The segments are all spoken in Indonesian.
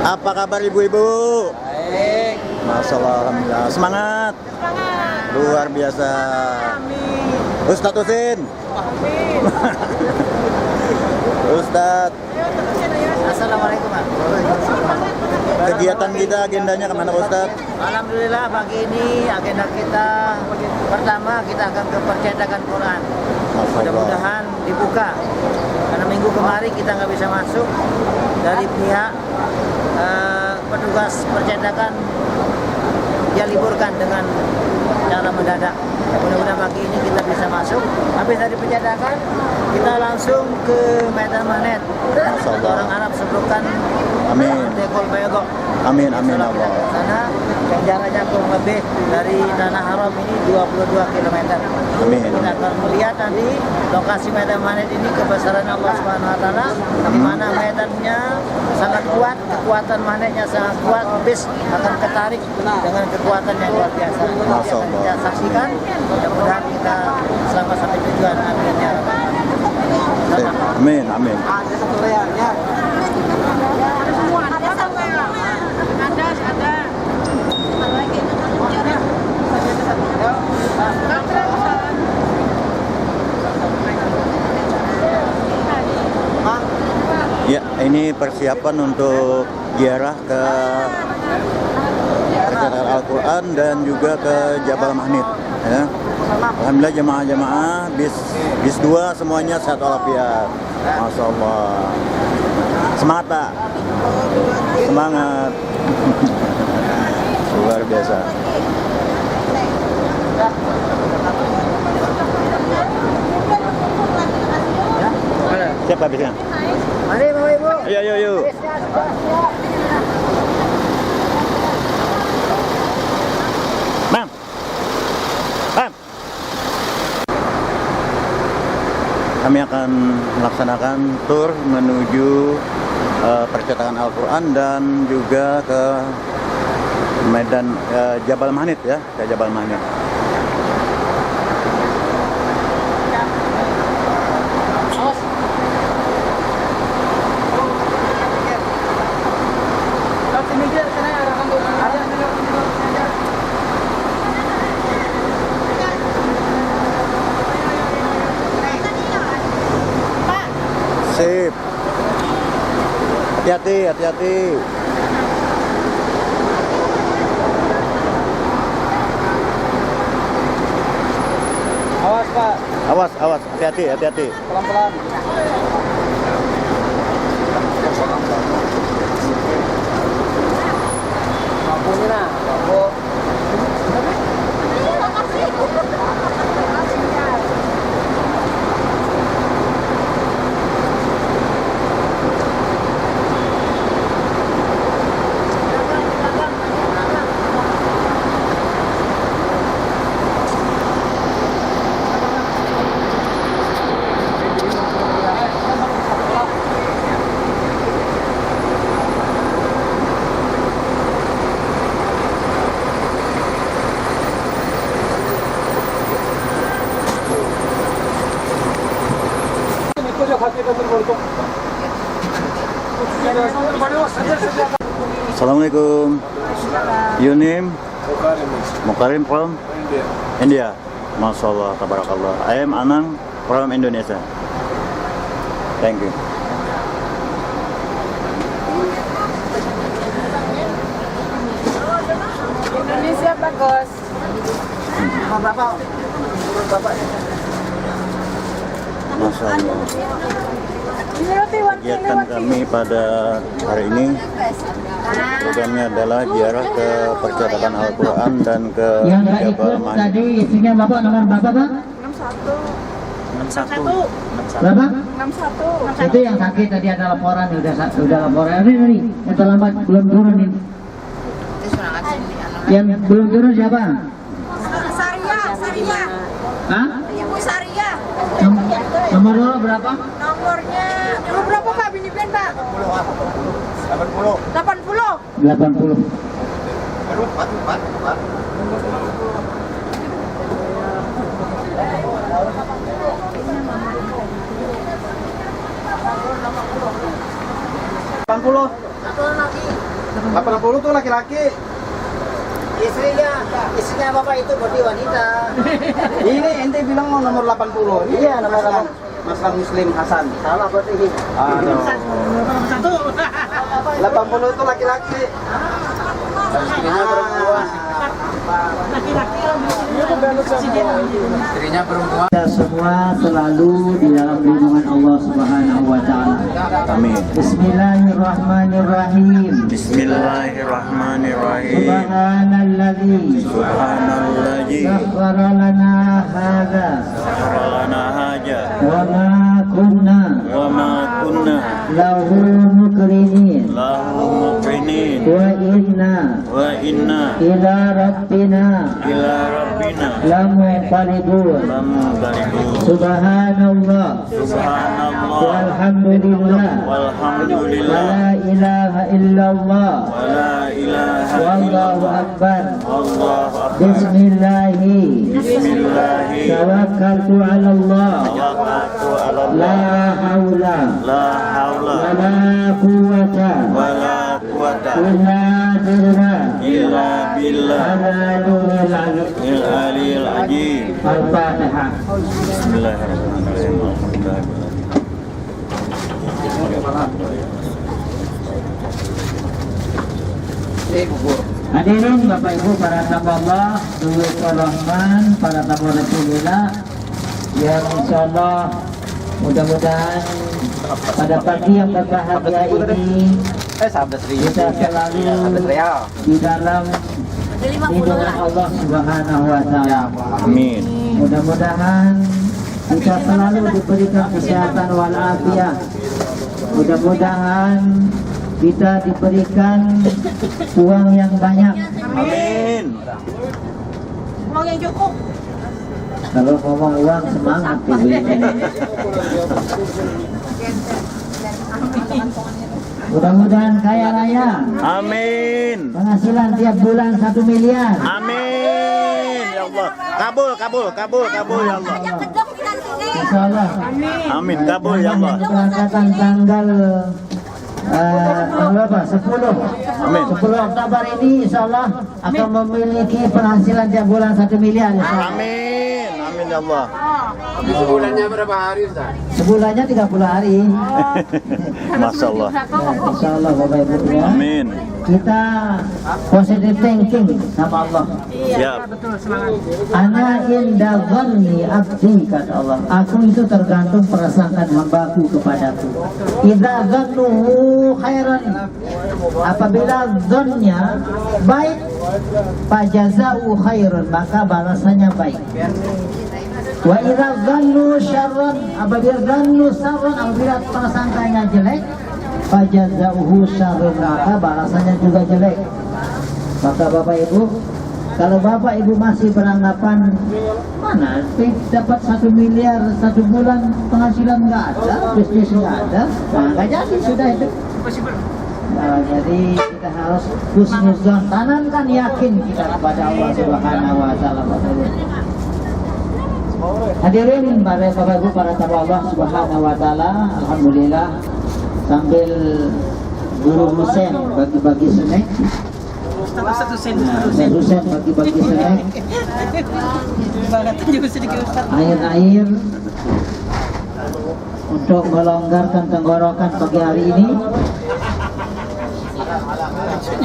Apa kabar ibu-ibu? Baik. Masya Allah, alhamdulillah. Semangat. Luar biasa. Ustadz Husin. Ustadz. Assalamualaikum, Pak. Kegiatan kita agendanya kemana Ustadz? Alhamdulillah pagi ini agenda kita pertama kita akan ke percetakan Quran. Mudah-mudahan dibuka. Karena minggu kemarin kita nggak bisa masuk dari pihak petugas percetakan, dia liburkan dengan cara mendadak. Mudah-mudahan pagi ini kita bisa masuk. Habis dari pencetakan kita langsung ke Medan Magnet. Orang Arab sebutkan Tekol Bayogok. Amin, amin Allah. Sana yang jaraknya kurang lebih dari Tanah Haram ini 22 km. Amin. Kita akan melihat nanti lokasi Medan Magnet ini kebesaran Allah Subhanahu Wa Taala, di mana medannya sangat kuat, kekuatan magnetnya sangat kuat, bis akan ketarik dengan kekuatan yang luar biasa. Masya Allah. Kita saksikan, mudah-mudahan kita selamat sampai tujuan. Amin ya rabbal alamin. Amin, amin. Ada satu layarnya. Ya, ini persiapan untuk ziarah ke percetakan Al-Quran dan juga ke Jabal Magnet. Ya. Alhamdulillah jemaah-jemaah bis 2 semuanya sehat walafiat. Masya Allah. Semangat Pak. Semangat. Luar biasa. Siapa habisnya? Mari Bapak Ibu. Ayo, ayo, ayo. Bang. Bang. Kami akan melaksanakan tur menuju percetakan Al-Quran dan juga ke Medan Jabal Magnet ya, ke Jabal Magnet. Sip. Hati-hati, hati-hati. Awas Pak, Awas, awas, hati-hati, hati-hati. pelan-pelan. Mampu nih nah, mampu. Assalamualaikum. Your name? Mukarim from India. Masya Allah, tabarakallah. I am Anang from Indonesia. Thank you. Indonesia bagus. Bapak. Masya Allah. Kegiatan kami pada hari ini programnya adalah ziarah ke percetakan Al-Quran dan ke Yang nggak Jabal ikut Magnet. tadi isinya Bapak, nomor Bapak Pak? 61. Bapak? 61. Itu yang sakit tadi ada laporan, udah laporan. Ini yang terlambat belum turun ini. Yang belum turun siapa? Saria. Hah? Ibu Saria. Nomor lo berapa? Nomornya berapa Pak? Bini Ben Pak? 80. 80. Satu lagi. 80 tuh laki-laki. Istrinya bapak itu berarti wanita. Ini ente bilang mau nomor 80. Iya, nomor Maslan. Maslan Muslim Hasan. Salah berarti ini. Aduh. 80 itu laki-laki. Istrinya perempuan. Istrinya perempuan. Kita semua selalu di dalam lindungan Allah Subhanahu wa taala. Amin. Bismillahirrahmanirrahim. Bismillahirrahmanirrahim. Subhanalladzi Subhanalladzi sakhkhara lana hadza sakhkhara lana hadza wa ma kunna wa ma kunna lahu muqrinin lahu muqrinin wa inna wa inna ila rabbina ila rabbina lamunqalibun. lamunqalibun. Subhanallah Subhanallah walhamdulillah wa walhamdulillah la ilaha illallah wa la ilaha wallahu illallah akbar. Allahu akbar. Bismillahi Bismillahi tawakkaltu ala Allah tawakkaltu ala la Allah haula la haula wa la quwwata wa la quwwata illa billah illa billah al-aliyyil azim. al-aliyil azim. Al-Fatihah. Bismillahirrahmanirrahim. Alhamdulillah. Hadirin Bapak Ibu para tamu Allah, Dulur Rahman, para tamu Rasulullah yang insyaallah mudah-mudahan pada pagi yang berbahagia ini kita selalu di dalam lindungan Allah Subhanahu wa taala. Amin. Mudah-mudahan kita selalu diberikan kesehatan walafiat. Mudah-mudahan kita diberikan uang yang banyak. Amin. Uang yang cukup. Kalau ngomong uang semangat ibu ini. Mudah-mudahan kaya raya. Amin. Penghasilan tiap bulan 1 miliar. Amin. Ya Allah. Kabul, kabul, kabul, kabul ya Allah. Insya Allah. Amin. Kabul ya Allah. Keberangkatan tanggal berapa? 10. Amin. 10 Oktober ini insya Allah akan memiliki penghasilan tiap bulan 1 miliar. Insya Allah. Amin. Amin ya Allah. Sebulannya berapa hari, Ustaz? Sebulannya 30 hari. Masya Allah. Ya, insya Allah Bapak Ibu ya. Amin. Kita positive thinking sama Allah. Siap. Ana inda dhanni abdi, kata Allah. Aku itu tergantung prasangkaan hambaku kepadaku. Idza dhannuhu khairan, apabila dhannya baik, fajazau khairun, maka balasannya baik. Wa idza dhannu syarran, apabila dhannu syarran, apabila prasangkanya jelek, fajazauhu syarrun, maka balasannya juga jelek. Maka Bapak Ibu, kalau Bapak Ibu masih beranggapan mana dapat 1 miliar 1 bulan penghasilan nggak ada, bisnis nggak ada, nah nggak jadi sudah itu. Nah, jadi kita harus husnuzon, tanamkan yakin kita kepada Allah Subhanahu wa taala. Hadirin para Bapak Ibu para tamu Allah Subhanahu wa taala, alhamdulillah sambil Guru Husain bagi-bagi snack. Guru Husain bagi-bagi snack. Air-air untuk melonggarkan tenggorokan pagi hari ini,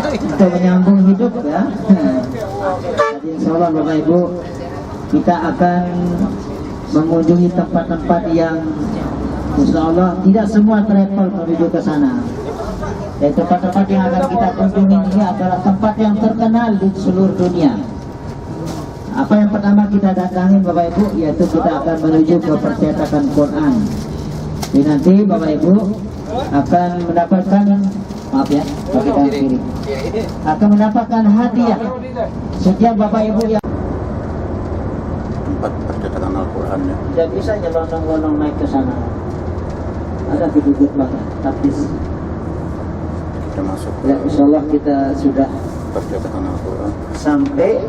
untuk menyambung hidup ya. Jadi insya Allah Bapak Ibu, kita akan mengunjungi tempat-tempat yang insya Allah tidak semua travel menuju ke sana. Dan tempat-tempat yang akan kita kunjungi ini adalah tempat yang terkenal di seluruh dunia. Apa yang pertama kita datangi Bapak Ibu, yaitu kita akan menuju ke percetakan Quran. Jadi nanti Bapak Ibu akan mendapatkan, maaf ya, bagi tangan kiri, akan mendapatkan hadiah setiap Bapak Ibu yang Tempat percetakan Al-Quran ya. tidak bisa nyelonong-nyelonong naik ke sana. Ada gedung banget, tapi Kita masuk ya insya Allah kita sudah percetakan Al-Quran. sampai.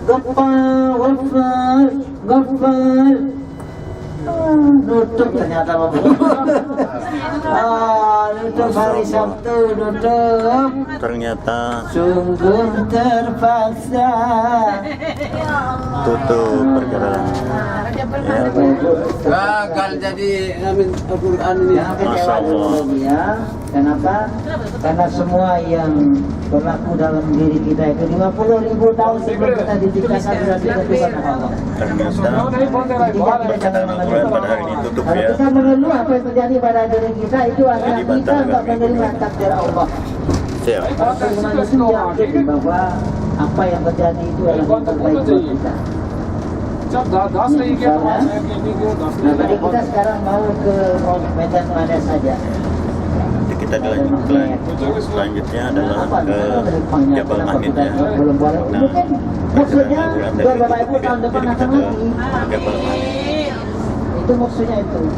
Gopal, gopal, gopal. nutup ternyata nutup hari Sabtu, nutup. Ternyata Sungguh terpaksa. tutup perjalanan. Ya, Gagal jadi ngamen Al-Quran ini. Jangan kecewa dulu ya. Kenapa? Karena semua yang berlaku dalam diri kita itu 50.000 tahun sebelum kita diciptakan sudah ditentukan oleh Allah. ternyata Jika kita jangan Al-Quran pada hari ini tutup Kalau ya. kita mengeluh apa yang terjadi pada diri kita itu adalah kita tak menerima takdir Allah. Siap. Bagaimana itu yakin bahwa apa yang terjadi itu adalah yang terbaik buat kita. Nah, tadi kita sekarang mau ke Medan mana saja. Jadi kita dilanjutkan. Selanjutnya adalah ke Jabal Mahmid ya. Belum boleh. Nah, Mungkin maksudnya dari biar Bapak Ibu tahun depan jadi kita akan ke lagi. Jabal Mahmid. Itu maksudnya itu.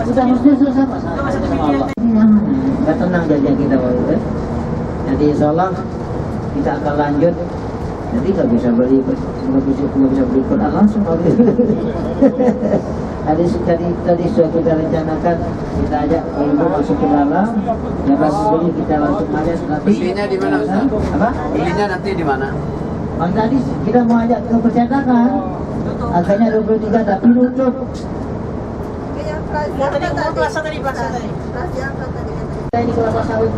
Sudah maksudnya sama Allah. Gak tenang jadinya kita Bapak Ibu. Jadi insya Allah kita akan lanjut. Jadi nggak bisa beli Quran langsung beli. Tadi sudah kita rencanakan kita ajak ibu masuk ke dalam, yang langsung beli kita langsung aja nanti. Belinya di mana, Ustaz? Apa? Belinya nanti di mana? Bang tadi kita mau ajak ke percetakan, harganya 23 tapi nutup. Kita ini kelapa sawit.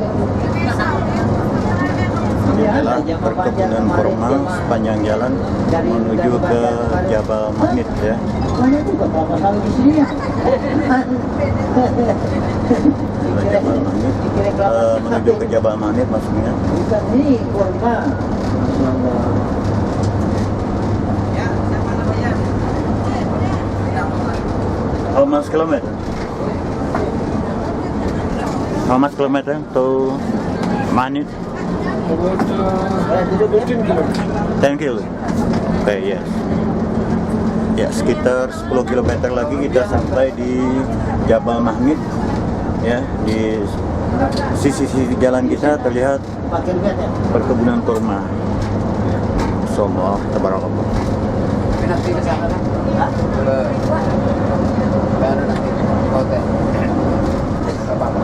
Ini adalah perkebunan kurma sepanjang jalan menuju ke Jabal Mahmid ya. Banyak juga kelapa sawit di sini ya. Jabal Mahmid menuju ke Jabal Mahmid maksudnya. Bukan ini kurma. Masya Allah. How much kilometer? How much kilometer to Mahmid? 10 kilo. Oke, yes. Ya, sekitar 10 km lagi kita sampai di Jabal Mahmid. Ya, di sisi-sisi jalan kita terlihat perkebunan kurma. Insyaallah, tabarakallah. Tapi nanti ke sana kan? Ke nanti hotel. Gak apa-apa.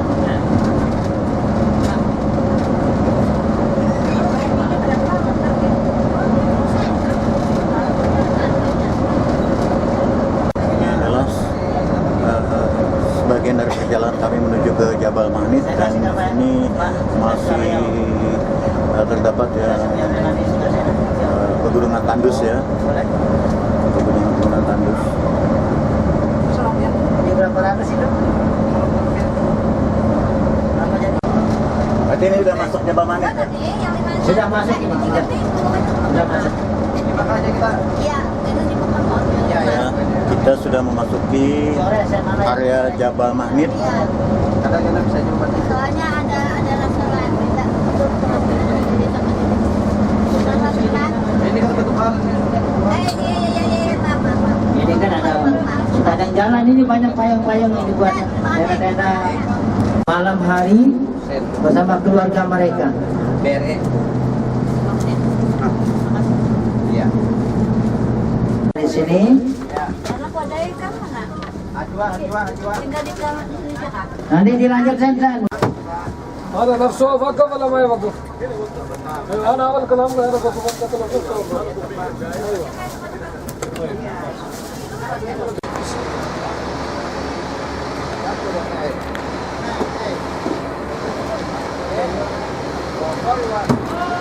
Sebagian dari perjalanan kami menuju ke Jabal Mahmid dan ini masih terdapat ya pegunungan tandus ya, pegunungan tandus. Ini berapa ratus itu? Berarti ini sudah masuk Jabal Mahmid ya? Sudah masuk ini kita. Sudah masuk. Ya, kita sudah memasuki area Jabal Mahmid. Kadang-kadang bisa jumpa di Soalnya ada restoran kita. ini kan ketukan. Iya, maaf. Ini kan ada sepanjang jalan ini banyak payung-payung yang dibuat tenda-tenda malam hari bersama keluarga mereka. BRE. Iya. Di sini Anak wadai kan mana? Ajwa. Tinggal di dalam Indonesia kan? nanti dilanjut sentra. هذا نفسه وقف ولا ما يوقف؟ انا اول كلام انا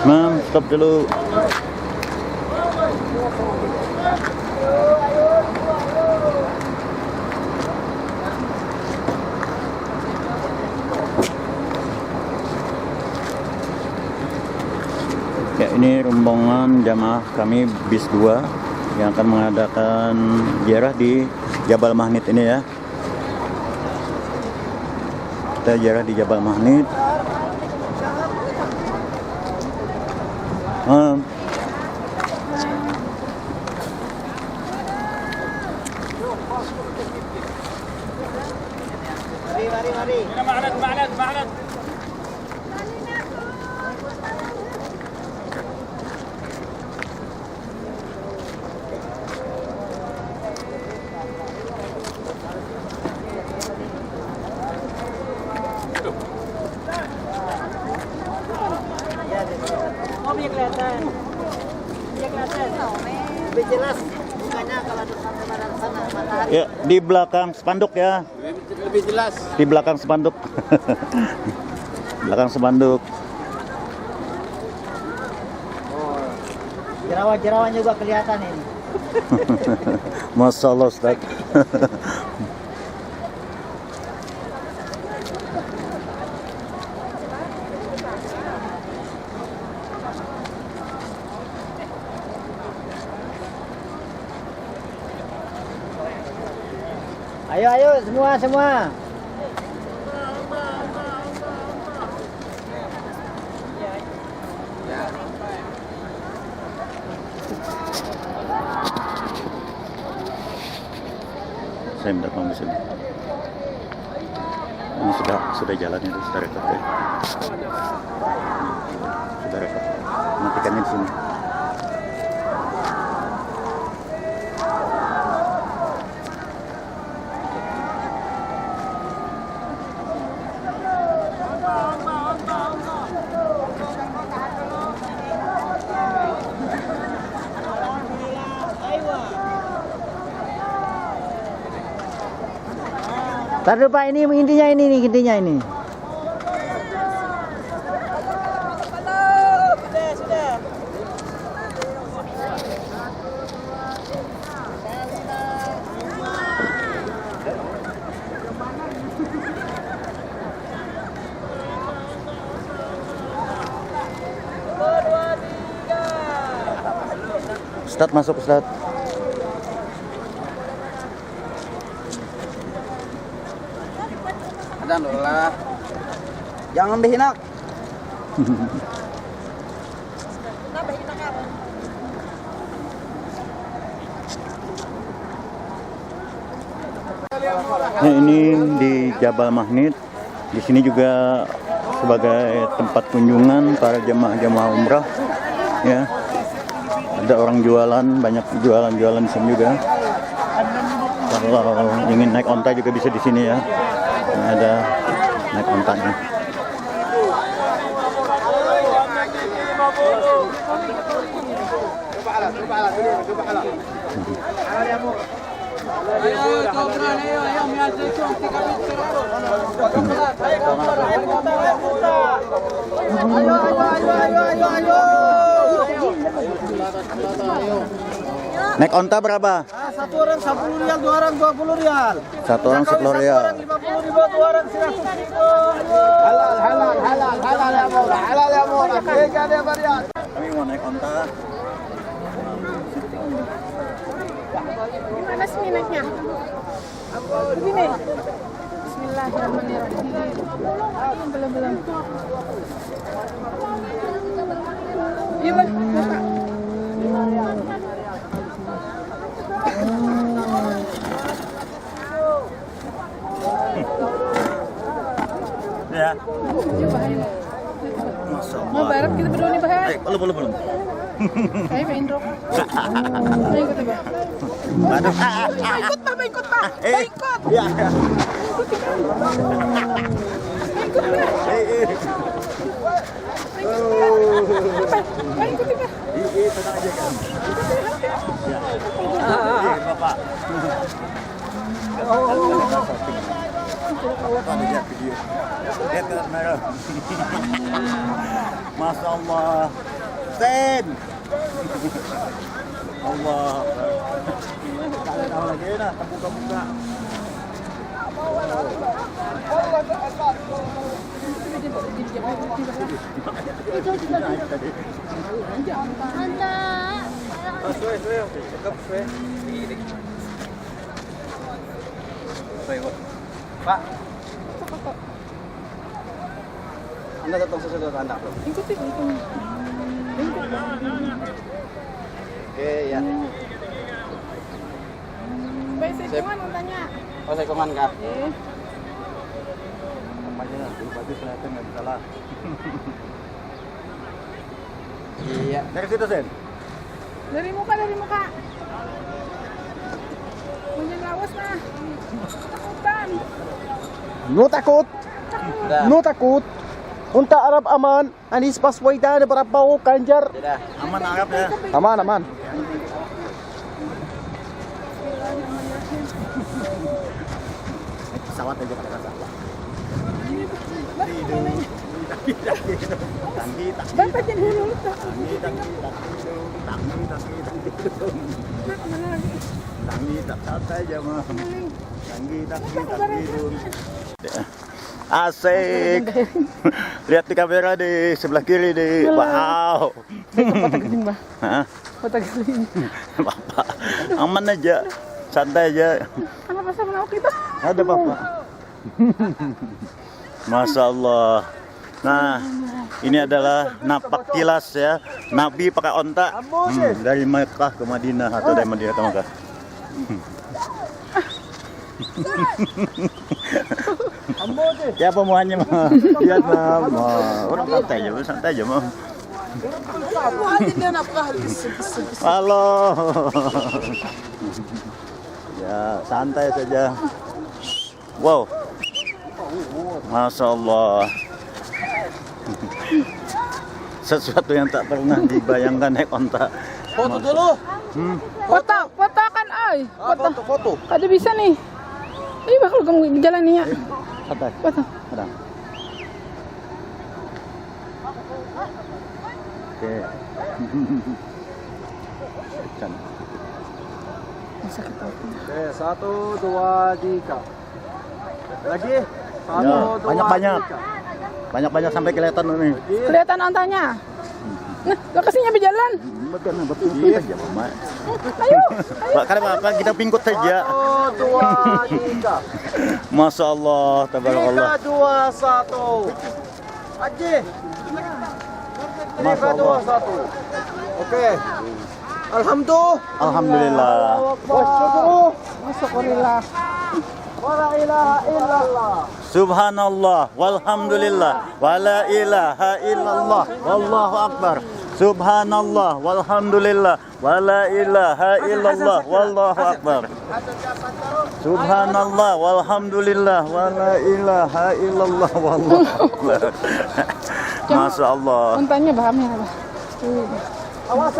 Mam, stop dulu. Ya, ini rombongan jamaah kami bis 2 yang akan mengadakan ziarah di Jabal Mahmid ini ya. Kita ziarah di Jabal Mahmid. lebih jelas mukanya kalau sampai pada sana matahari. Ya, di belakang spanduk ya. Lebih jelas. Di belakang spanduk. Belakang spanduk. Jerawat-jerawat juga kelihatan ini. Masya Allah Ustaz. Ayo ayo semua. Saya minta tolong di sini. Ini sudah jalan itu, sudah record ya. Sudah record. Matikannya di sini. Taruh Pak, ini intinya ini. Ustadz masuk Ustadz. Dan lah. Jangan berhinak. Nah, ini di Jabal Mahmid. Di sini juga sebagai tempat kunjungan para jemaah-jemaah umrah. Ya, ada orang jualan, banyak jualan di sini juga. Kalau ingin naik onta juga bisa di sini ya. Ini ada naik ontanya. Naik onta berapa? Satu orang 10 rial, dua orang 20 rial. Satu orang 10 rial. 50.000, dua orang 100.000. Halal ya murah. Tiga dia varian. Kami mau naik onta. Gimana sih naiknya? Begini. Bismillahirrahmanirrahim. Belum. Iya, Bang. Buka. Ya. Mau barat kita berdua nih, Bah. Belum. Ayo main rok. Ayo ikut, Bah. Aduh. Ikut, Bah. Ikut. Ya. Ikut, Bah. Tenang aja kan. Bapak. Lihat video. Lihat ke kamera. Masya Allah. Sen. Allah. Tahu lagi nah, buka. Pak. Anda datang sesudah anak loh. Ikuti. Oke ya. Baik, saya cuma mau tanya. Oh saya koman kah? Namanya dulu bagus ternyata nggak bisa lah. Iya. Dari situ Sen. Dari muka. Punya lawas nah. Takutan. No takut. Unta Arab aman. Anies Baswedan berapa Ganjar. Sudah. Aman Arab ya. Aman. pesawat aja kata kata. Bapak jadi dulu. Santai aja mah. Asik. Lihat di kamera di sebelah kiri di. Wow. Hah? Bapak, aman aja, santai aja. Kenapa saya menolak kita? Ada Bapak. Masya Allah. Nah, ini adalah napak kilas ya. Nabi pakai onta dari Mekah ke Madinah atau dari Madinah ke Mekah. Ya pemuannya mah. Lihat mah. Orang santai aja mah. Halo. Ya, santai saja. Wow. Masya Allah. Sesuatu yang tak pernah dibayangkan naik onta. Foto dulu. Foto kan, ay. Foto. Ada bisa nih. Ini bakal kamu jalan nih ya. Santai. Foto. Ada. Oke. Oke, 1, 2, 3. Lagi. 1, Ya, 2, banyak-banyak. 3. Banyak-banyak sampai kelihatan nih. Kelihatan ontanya. Nah, lokasinya berjalan. Betul saja, Mama. Ayo. Pak, karena apa? Kita pingkut saja. 1, 2, 3. Masya Allah, tabarakallah. 3, 2, 1. Aji. 3, Masya 2, Allah. 1. Oke. Alhamdulillah. Alhamdulillah. Wasyukru. Alhamdulillah. Wala ilaha illallah. Subhanallah, walhamdulillah, wala ilaha illallah, wallahu akbar. Subhanallah, walhamdulillah, wala ilaha illallah, wallahu akbar. Subhanallah, walhamdulillah, wala ilaha illallah, wallahu akbar. Masya Allah. Ontanya bahamnya apa? Awas.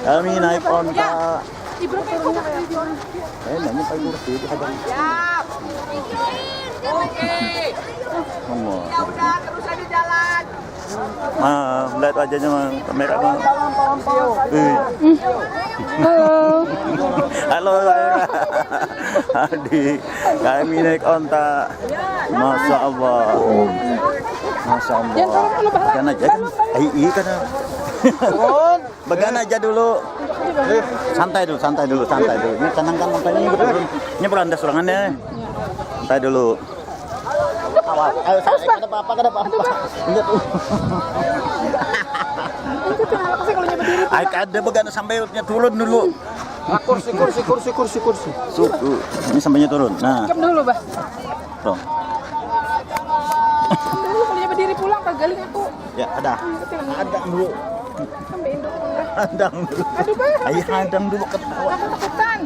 Kami naik onta. Ibu turunnya kayak gimana? Nanya Pak Guru itu hadang. Allah. Udah, terus aja jalan. Lihat wajahnya mah kamera mah. Halo. Halo Laira. Adik, kami naik onta. Masya Allah. Masya Allah. Yang turun dulu, Bah. Bagan aja kan. Iya kan. Bagan aja dulu. Santai dulu. Ini tenangkan ontanya ini turun. Ini beranda serangannya. Santai dulu. Awas. Ayo, ada apa-apa. Lihat tuh. Ayo ada bagan sampai turun dulu. Kursi. Ini sampainya turun. Nah, Jam dulu, Bah. tuh. Dulu kalau berdiri pulang ke galing aku. Ya, ada. Hadang dulu. Sampai induk pulang. Hadang dulu. Aduh, Bah. Ayo hadang dulu ketawa. Aku takutan.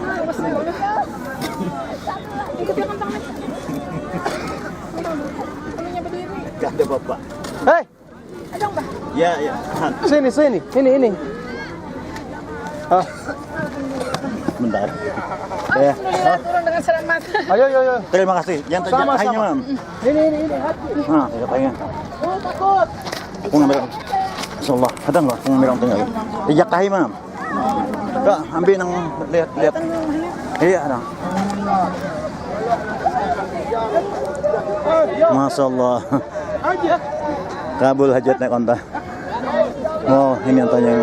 Awas nih, udah. Ikut ya kantong nih. Kamunya berdiri. Gak ada bapak. Hei, Ada, Bah. Ya. sini. Ini. Bentar. Ya. Alhamdulillah turun dengan selamat. Ayo. Terima kasih. Yang terjadi Sama-sama. hanya, Mam. Ini. Nah, saya pengen. Oh, takut. Aku ngambil. Insyaallah, ada enggak? Aku ngambil orang tengah. Ijak tahi, Mam. Kak, ambil nang lihat. Iya, ada. Masya Allah. Kabul hajat naik onta. Oh, ini ontanya.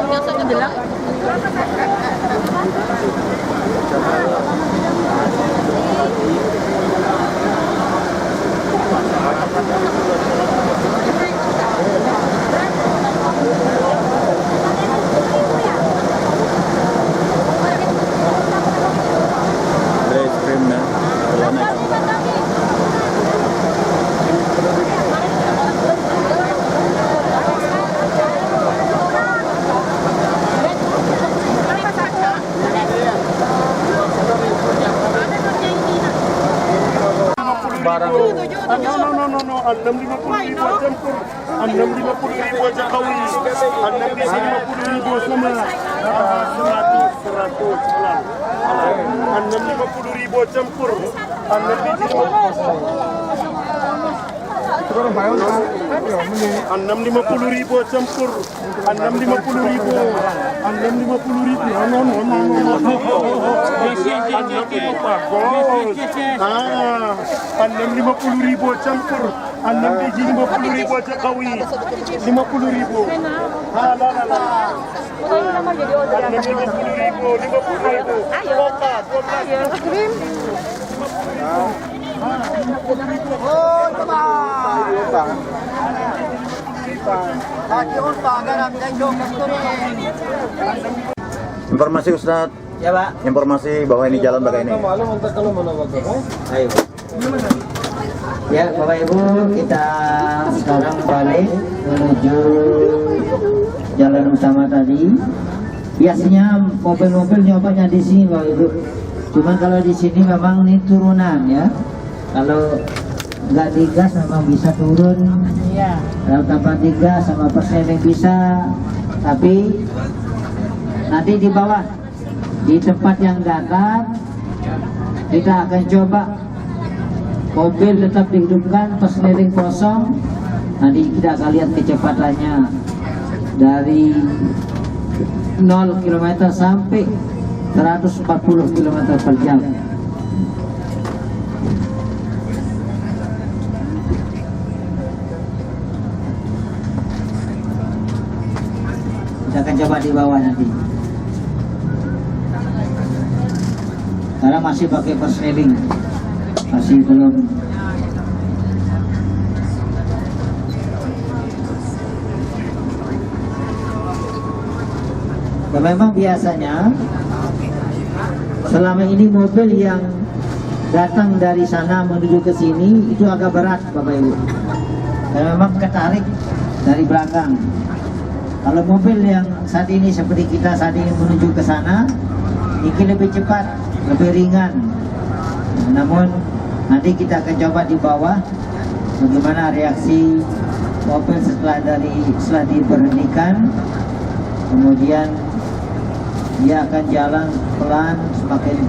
Biasanya bilang. Ada es krim ya. Kalau naik onta. 650.000 aja pur, 650.000 aja kawi, 650.000 sama, 100 halal, 650.000 aja pur, 650.000 campur, 650.000, 650.000 campur, 6 biji 50.000 aja kawi, 50.000, Pokoknya nomor jadi order ya. 50.000, 12. Informasi Ustadz, Ya Pak. informasi bahwa ini jalan pakai ini. मालूम होता kalau mana waktu Ayo. Ya Bapak Ibu, kita sekarang balik menuju jalan utama tadi. Biasanya mobil-mobil nyobanya di sini Bapak Ibu. Cuman kalau di sini memang ini turunan ya. Kalau nggak digas memang bisa turun. Iya. Kalau tanpa digas sama persneling bisa. Tapi nanti di bawah di tempat yang datar kita akan coba mobil tetap dihidupkan, persneling kosong. Nanti kita akan lihat kecepatannya dari 0 km sampai 140 km per jam. Kita akan coba di bawah nanti. Karena masih pakai persneling, masih belum. Dan memang biasanya selama ini mobil yang datang dari sana menuju ke sini itu agak berat Bapak Ibu. Dan memang ketarik dari belakang. Kalau mobil yang saat ini seperti kita saat ini menuju ke sana, ini lebih cepat, lebih ringan. Namun nanti kita akan coba di bawah bagaimana reaksi mobil setelah diberhentikan. Kemudian dia akan jalan pelan, semakin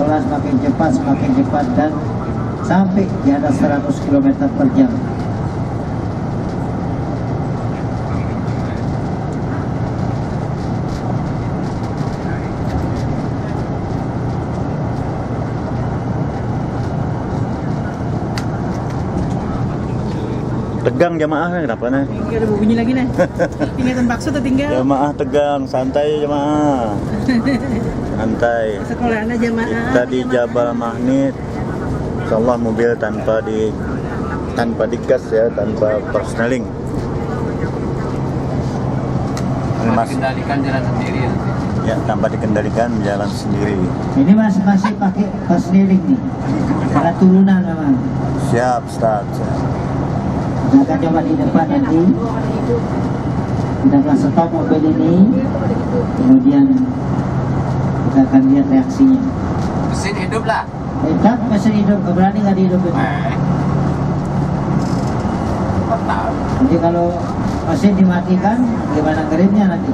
cepat dan sampai di atas 100 km per jam. Tegang jamaah kenapa nih? Enggak ada bunyi lagi nih. Ingatan bakso tuh tinggal. Jamaah tegang, santai jamaah. Santai. Sekolahan aja jamaah. Kita di Jabal Mahmid. Insyaallah mobil tanpa digas ya, tanpa persneling. Kendalikan jalan sendiri. Ya, tanpa dikendalikan jalan sendiri. Ini masih pakai persneling nih. Karena turunan memang. Siap, Ustaz. Kita akan coba di depan nanti. Kita akan stop mobil ini. Kemudian kita akan lihat reaksinya. Mesin hidup lah. Tetap mesin hidup, berani nggak dihidupin? Nanti kalau mesin dimatikan, gimana ngerimnya nanti?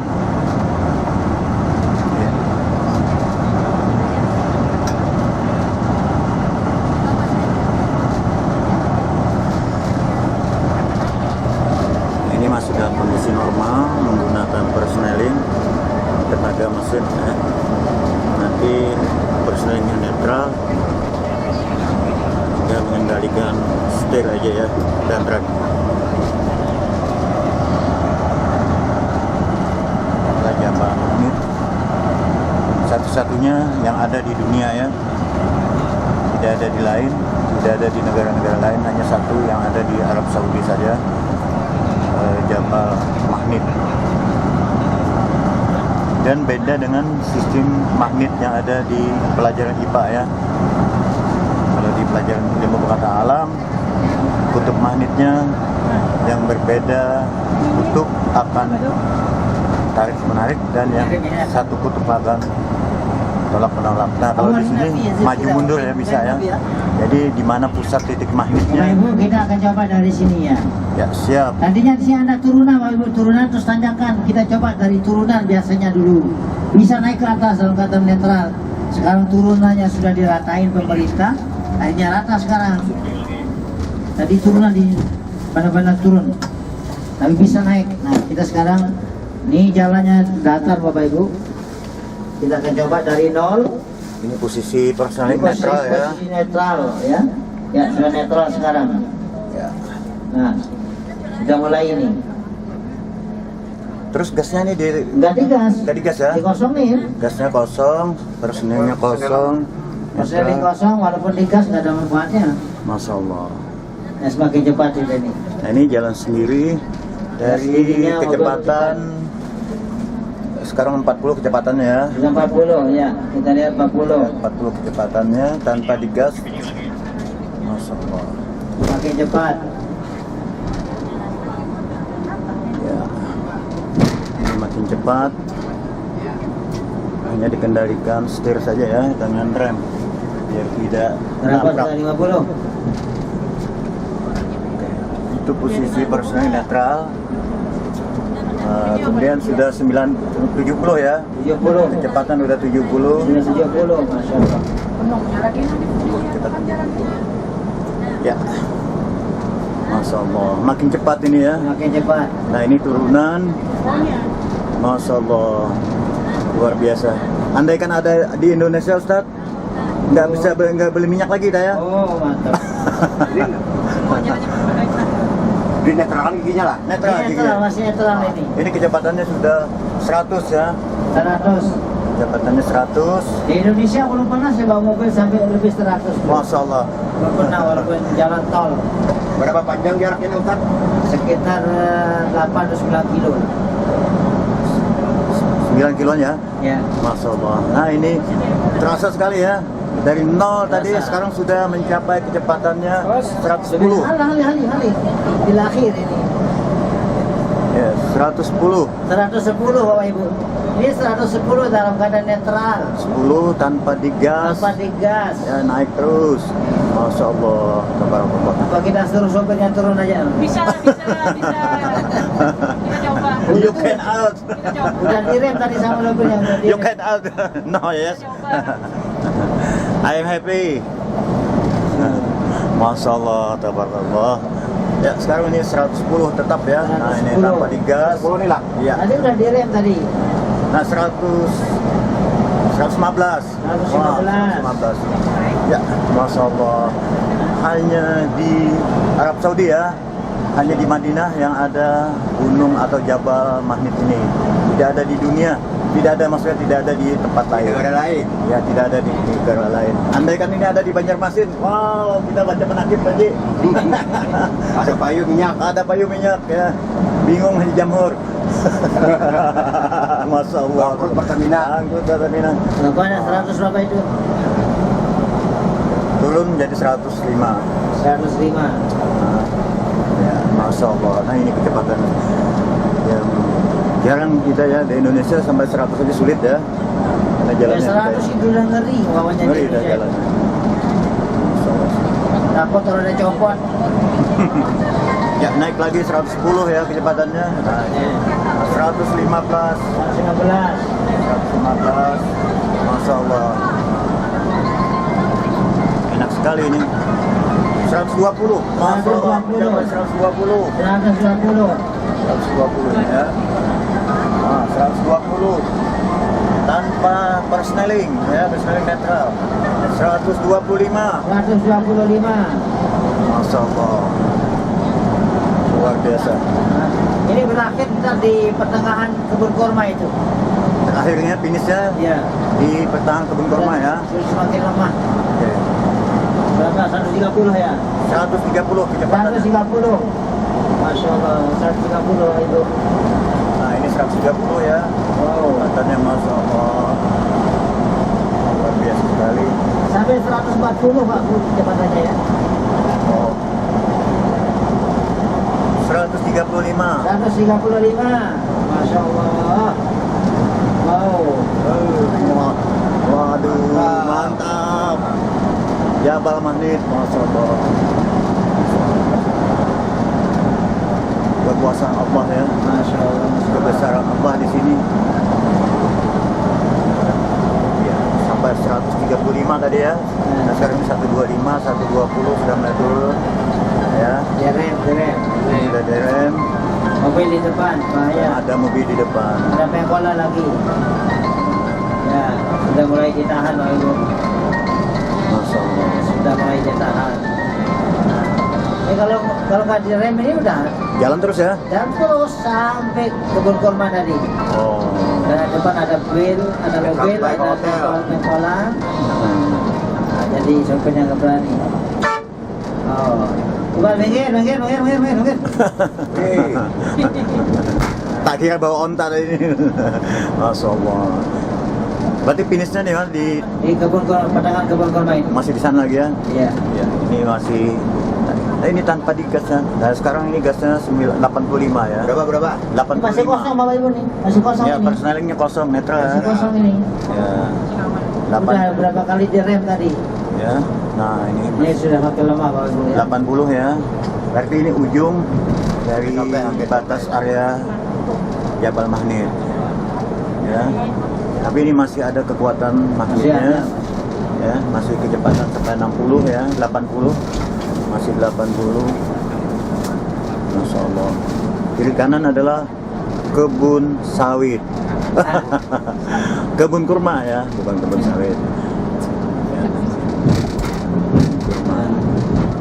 Ini masih dalam kondisi normal, menggunakan persneling, tenaga mesin ya. Nanti persnelingnya netral, tinggal mengendalikan setir aja ya, dan rem. Jabal Mahmid satu-satunya yang ada di dunia ya, tidak ada di lain, tidak ada di negara-negara lain, hanya satu yang ada di Arab Saudi saja, Jabal Mahmid. Dan beda dengan sistem magnet yang ada di pelajaran IPA ya. Kalau di pelajaran ilmu pengetahuan alam, kutub magnetnya yang berbeda, kutub akan tarik menarik, dan yang satu kutub akan tolak menolak. Nah kalau di sini maju mundur ya bisa ya. Jadi di mana pusat titik Bapak magnetnya? Ibu kita akan coba dari sini ya. Ya siap. Nantinya di sini ada turunan, Bapak Ibu, turunan terus tanjakan. Kita coba dari turunan biasanya dulu. Bisa naik ke atas dalam keadaan netral. Sekarang turunannya sudah diratain pemerintah, akhirnya rata sekarang. Tadi turunan di benar-benar turun, tapi bisa naik. Nah kita sekarang ini jalannya datar Bapak Ibu. Kita akan coba dari nol. Ini posisi personaling Ini posisi- netral ya. posisi netral ya. Ya sudah netral sekarang. Ya. Nah kita mulai ini. Terus gasnya ini Nggak digas, nggak digas ya? dikosongin. Gasnya kosong, personilnya kosong. Mesin kosong walaupun digas nggak ada manfaatnya. Masya Allah. Ya semakin cepat ini. Nah ini jalan sendiri dari Sendirinya mobil kecepatan sekarang 40 kecepatannya ya. Sudah 40 ya, kita lihat 40. 40 kecepatannya tanpa digas. Masya Allah. Semakin cepat. Ya. Ini makin cepat. Hanya dikendalikan setir saja ya dengan rem biar tidak Berapa nabrak. sudah 50? Itu posisi personil netral. Kemudian sudah 70 ya. 70. Kecepatan udah 70. Sudah 70, Masya Allah. Kita tunggu. Ya. Masya Allah. Makin cepat ini ya. Semakin cepat. Nah ini turunan. Masya Allah. Luar biasa. Andai kan ada di Indonesia Ustadz, nggak beli minyak lagi dah ya. Oh mantap. Di netral giginya lah. Netral Ini giginya. netral, masih netral ini. Ini kecepatannya sudah 100 ya. 100. Kecepatannya 100. Di Indonesia belum pernah saya bawa mobil sampai lebih 100. Masya Allah. Belum pernah walaupun jalan tol. Berapa panjang jaraknya Ustaz? Sekitar 8 atau 9 kilo. 9 kilonya. Ya. Masya Allah. Nah ini terasa sekali ya. Dari nol tadi sekarang sudah mencapai kecepatannya 110. Hali. Di akhir ini. Ya, 110. 110 Bapak Ibu. Ini 110 dalam keadaan netral. 10 tanpa digas. Tanpa digas. Ya naik terus. Masya Allah. Tabarakallah. Apa kita suruh sopirnya turun aja? Bisa. Kita coba. You can out. Kita coba. Udah direm tadi sama sopirnya. Udah You direm. can out. No, yes. I am happy. Masya Allah, tabarakallah. Ya, sekarang ini 110 tetap ya. Nah, ini 110. tanpa digas. 10 nih lah. Iya. Tadi udah direm tadi. Nah, 115. 115. Ya, Masya Allah. Hanya di Arab Saudi ya. Hanya di Madinah yang ada gunung atau Jabal Mahmud ini. Tidak ada di dunia. Tidak ada, maksudnya tidak ada di tempat lain. Negara lain. Ya, tidak ada di negara lain. Andai kan ini ada di Banjarmasin, wow, kita baca penakib tadi. Ada payu minyak. Ada payu minyak ya. Bingung di jamhur. Masya Allah. Bangkrut Pertamina. Bangkrut Pertamina. Berapa ada 100 berapa itu? Turun jadi 105. 105. Ya, Masya Allah. Nah ini kecepatan yang jarang kita ya di Indonesia sampai 100 aja sulit ya. Karena Ya jalannya 100 itu udah ngeri bawahnya ngeri di dah Indonesia. jalannya. Masya Allah. Takut kalau ada copot. Ya naik lagi 110 ya kecepatannya. Nah, ini 115. 115. 115. Masya Allah. Enak sekali ini. 120. Masya Allah. 120. 120. 120. 120 ya. Nah, 120 tanpa persneling ya, persneling netral. 125. 125. Masya Allah. Luar biasa. Ini berakhir kita di pertengahan kebun kurma itu. Akhirnya finishnya Ya. di pertengahan kebun kurma ya. Sudah semakin lemah. Oke. Berapa? 130 ya? 130 kecepatan. 130. Masya Allah, 130 itu. Nah ini 130 ya. Wow. Kecepatannya Masya Allah. Luar biasa sekali. Sampai 140 Pak Bu kecepatannya ya. Oh. 135. 135. Masya Allah. Wow. Waduh Jabal Mahmud, Masya Allah. Kekuasaan Allah ya, Masya Allah. kebesaran Allah di sini. Ya, sampai 135 tadi ya. Nah, sekarang ini 125, 120 sudah mulai turun. Ya, Derem. ini udah derem. Mobil di depan, bahaya. Ada mobil di depan. Ada pengkola lagi. Ya, sudah mulai ditahan Bapak Ibu. Masya Allah. Sudah mulai ditahan. Ini kalau nggak direm ini udah Jalan terus ya? dan terus sampai kebun kurma tadi. Oh. Dan depan ada mobil, ada pengkola. Nah, jadi sopirnya nggak berani. Oh, bukan minggir. Tak kira bawa onta tadi ini. Masya Allah. Berarti finishnya nih Mas di Di pedagang kebun kurma ini. masih di sana lagi ya? Iya. Ya, ini masih. Nah, ini tanpa digasnya. Nah, sekarang ini gasnya 85 ya. Berapa? 85. Masih kosong Bapak Ibu nih, masih kosong Ya, ini. persnelingnya kosong, netral ya. Masih kosong ini. Ya. Udah berapa kali direm tadi? Ya. Nah, ini Ini sudah makin lemah Bapak Ibu ya. 80 ya. Berarti ini ujung dari batas area Jabal Mahmud. Ya. Tapi ini masih ada kekuatan Masih magnetnya. ada. Ya, masih kecepatan sampai 60 ya, 80. Masih 80. Masya Allah. Kiri kanan adalah kebun sawit. Kebun kurma ya, bukan kebun sawit. Ya. Kurma.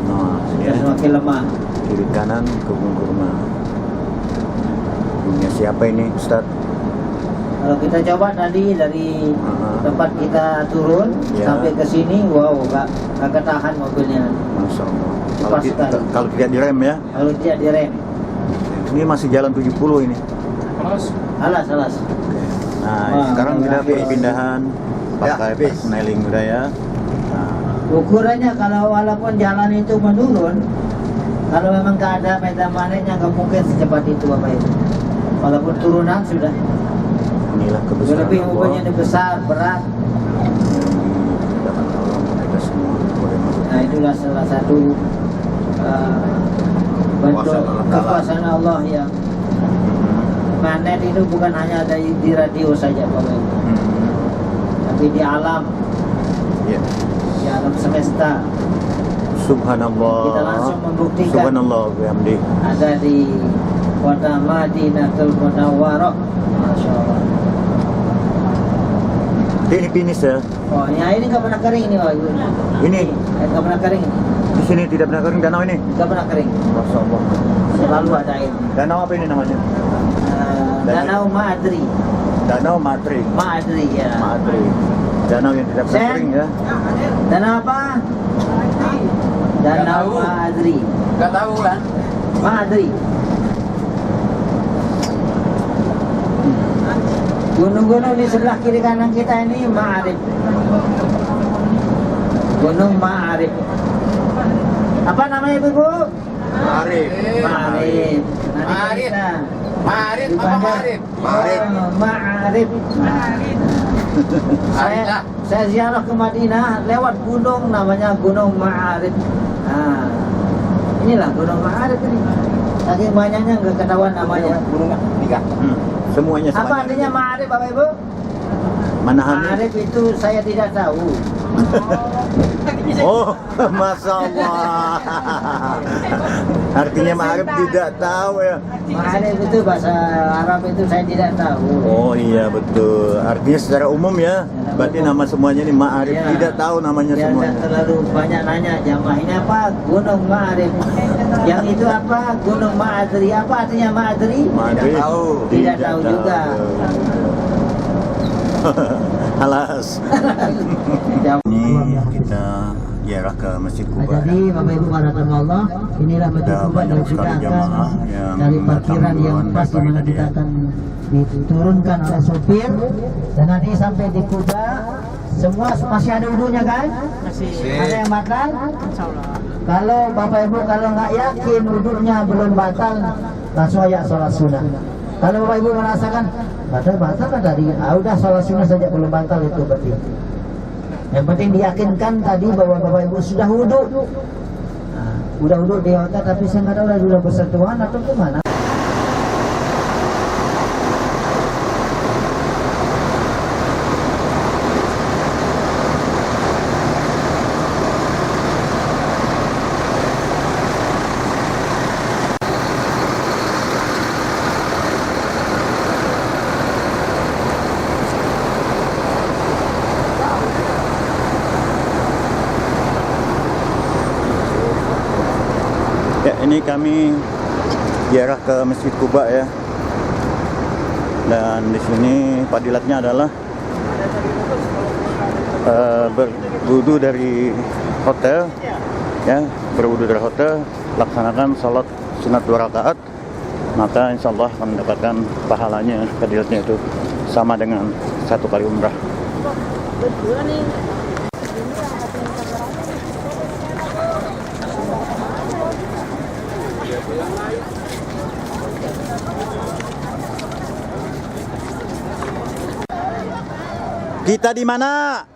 Nah, ini Sudah ya. semakin lemah. Kiri kanan kebun kurma. Punya siapa ini Ustaz? Kalau kita coba tadi dari tempat kita turun Ya. sampai ke sini, wow, nggak ketahan mobilnya. Masya Allah. Cepat sekali. Kalau tidak direm ya, Kalau tidak direm, ini masih jalan 70 ini. alas. Nah, Wah, sekarang udah kita habis. perpindahan pakai persneling udah ya. Nah, Ukurannya kalau walaupun jalan itu menurun, kalau memang nggak ada medan magnetnya nggak mungkin secepat itu Bapak Ibu. Walaupun turunan sudah inilah kebesaran lebih Allah. mobilnya ini besar, berat. Dapat tolong kita semua boleh masuk. Nah itulah salah satu bentuk kekuasaan Allah yang magnet itu bukan hanya ada di radio saja Bapak Ibu, tapi di alam, Ya. di alam semesta. Subhanallah. Kita langsung membuktikan. Subhanallah bihamdi. Ada di kota Madinatul Munawwarah. Masya Allah. Ini finish ya. Oh ya ini nggak pernah kering ini Bapak Ibu. Ini Nggak pernah kering ini. di sini tidak pernah kering danau ini. Nggak pernah kering. Masya Allah. Selalu ada air. Danau apa ini namanya? Danau Ma'adri. Danau Matrik. Ma'adri ya. Matrik. Danau yang tidak pernah Sen. kering ya. Danau apa? Danau Ma'adri. Nggak tahu kan? Ma'adri. Gunung-gunung di sebelah kiri kanan kita ini Ma'arif. Gunung Ma'arif. Apa namanya Ibu? Ma'arif. Ma'arif. Nanti Ma'arif. kita Ma'arif di apa Bandar. Ma'arif? Oh, Ma'arif. Saya ziarah ke Madinah lewat gunung namanya Gunung Ma'arif. Nah, inilah Gunung Ma'arif ini. Saking banyaknya nggak ketahuan namanya. Semuanya Apa sama. artinya Ma'arif Bapak Ibu? Manahan. Ma'arif itu saya tidak tahu. Oh, Masya Allah. Artinya Ma'arif tidak tahu ya. Ma'arif itu bahasa Arab itu saya tidak tahu. Oh iya betul. Artinya secara umum ya. Berarti nama semuanya ini Ma'arif. Ya. Tidak tahu namanya Dia semuanya. tidak terlalu banyak nanya jamaahnya apa Gunung Ma'arif. Yang itu apa Gunung Ma'adri. Apa artinya Ma'adri? Ma'arif. Tidak tahu juga. Alas. Jam- Ini kita ziarah ke Masjid Nah, Kuba. jadi Bapak Ibu para Allah, inilah Masjid Ada Kuba banyak dan kita sekali akan jamaah yang dari datang parkiran yang duluan pas di dari mana pagi kita tadi ya. akan diturunkan oleh sopir dan nanti sampai di Kuba semua masih ada wudhunya kan? Masih. Ada yang batal? Kalau Bapak Ibu kalau nggak yakin wudhunya belum batal, langsung aja sholat sunnah. Kalau Bapak Ibu merasakan batal kan tadi, udah sholat sunnah saja belum batal itu berarti. Yang penting diyakinkan tadi bahwa Bapak Ibu sudah wudhu. Nah, udah wudhu di hotel, tapi saya nggak tahu sudah bersentuhan atau gimana. Ya, ini kami ziarah ke Masjid Quba ya. Dan di sini fadilatnya adalah berwudu dari hotel ya, berwudu dari hotel, laksanakan salat sunat 2 rakaat, maka insya Allah akan mendapatkan pahalanya, fadilatnya itu sama dengan 1 kali umrah. Kita di mana?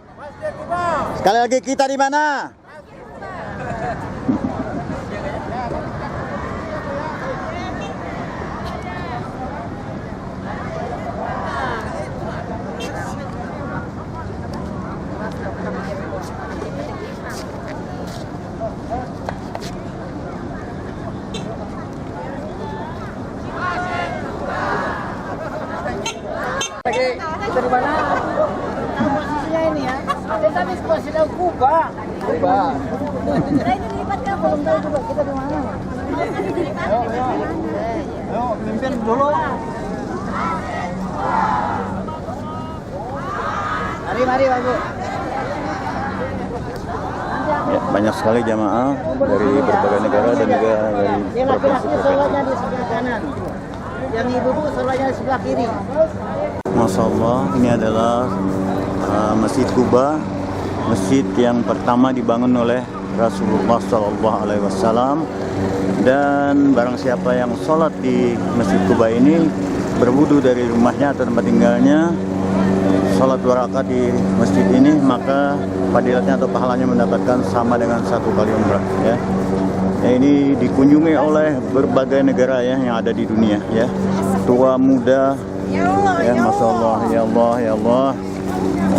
Sekali lagi, kita di mana? Kita di mana? Posisinya ini ya. Tadi posisi Kuba. Kuba. Nah, ini lipat kan belum tahu juga kita di mana. Ayo, pimpin dulu. Mari, Pak Bu. Ya, banyak sekali jamaah dari berbagai negara dan juga dari Yang laki-laki provinsi-provinsi. sholatnya di sebelah kanan. Yang ibu-ibu sholatnya di sebelah kiri. Masya Allah, ini adalah Masjid Quba, masjid yang pertama dibangun oleh Rasulullah SAW. Dan barang siapa yang sholat di Masjid Quba ini, berwudu dari rumahnya atau tempat tinggalnya, sholat 2 rakaat di masjid ini, maka fadilatnya atau pahalanya mendapatkan sama dengan 1 kali umrah ya. Ya, ini dikunjungi oleh berbagai negara ya yang ada di dunia ya, tua muda ya, Masya Allah, ya Allah, ya Allah,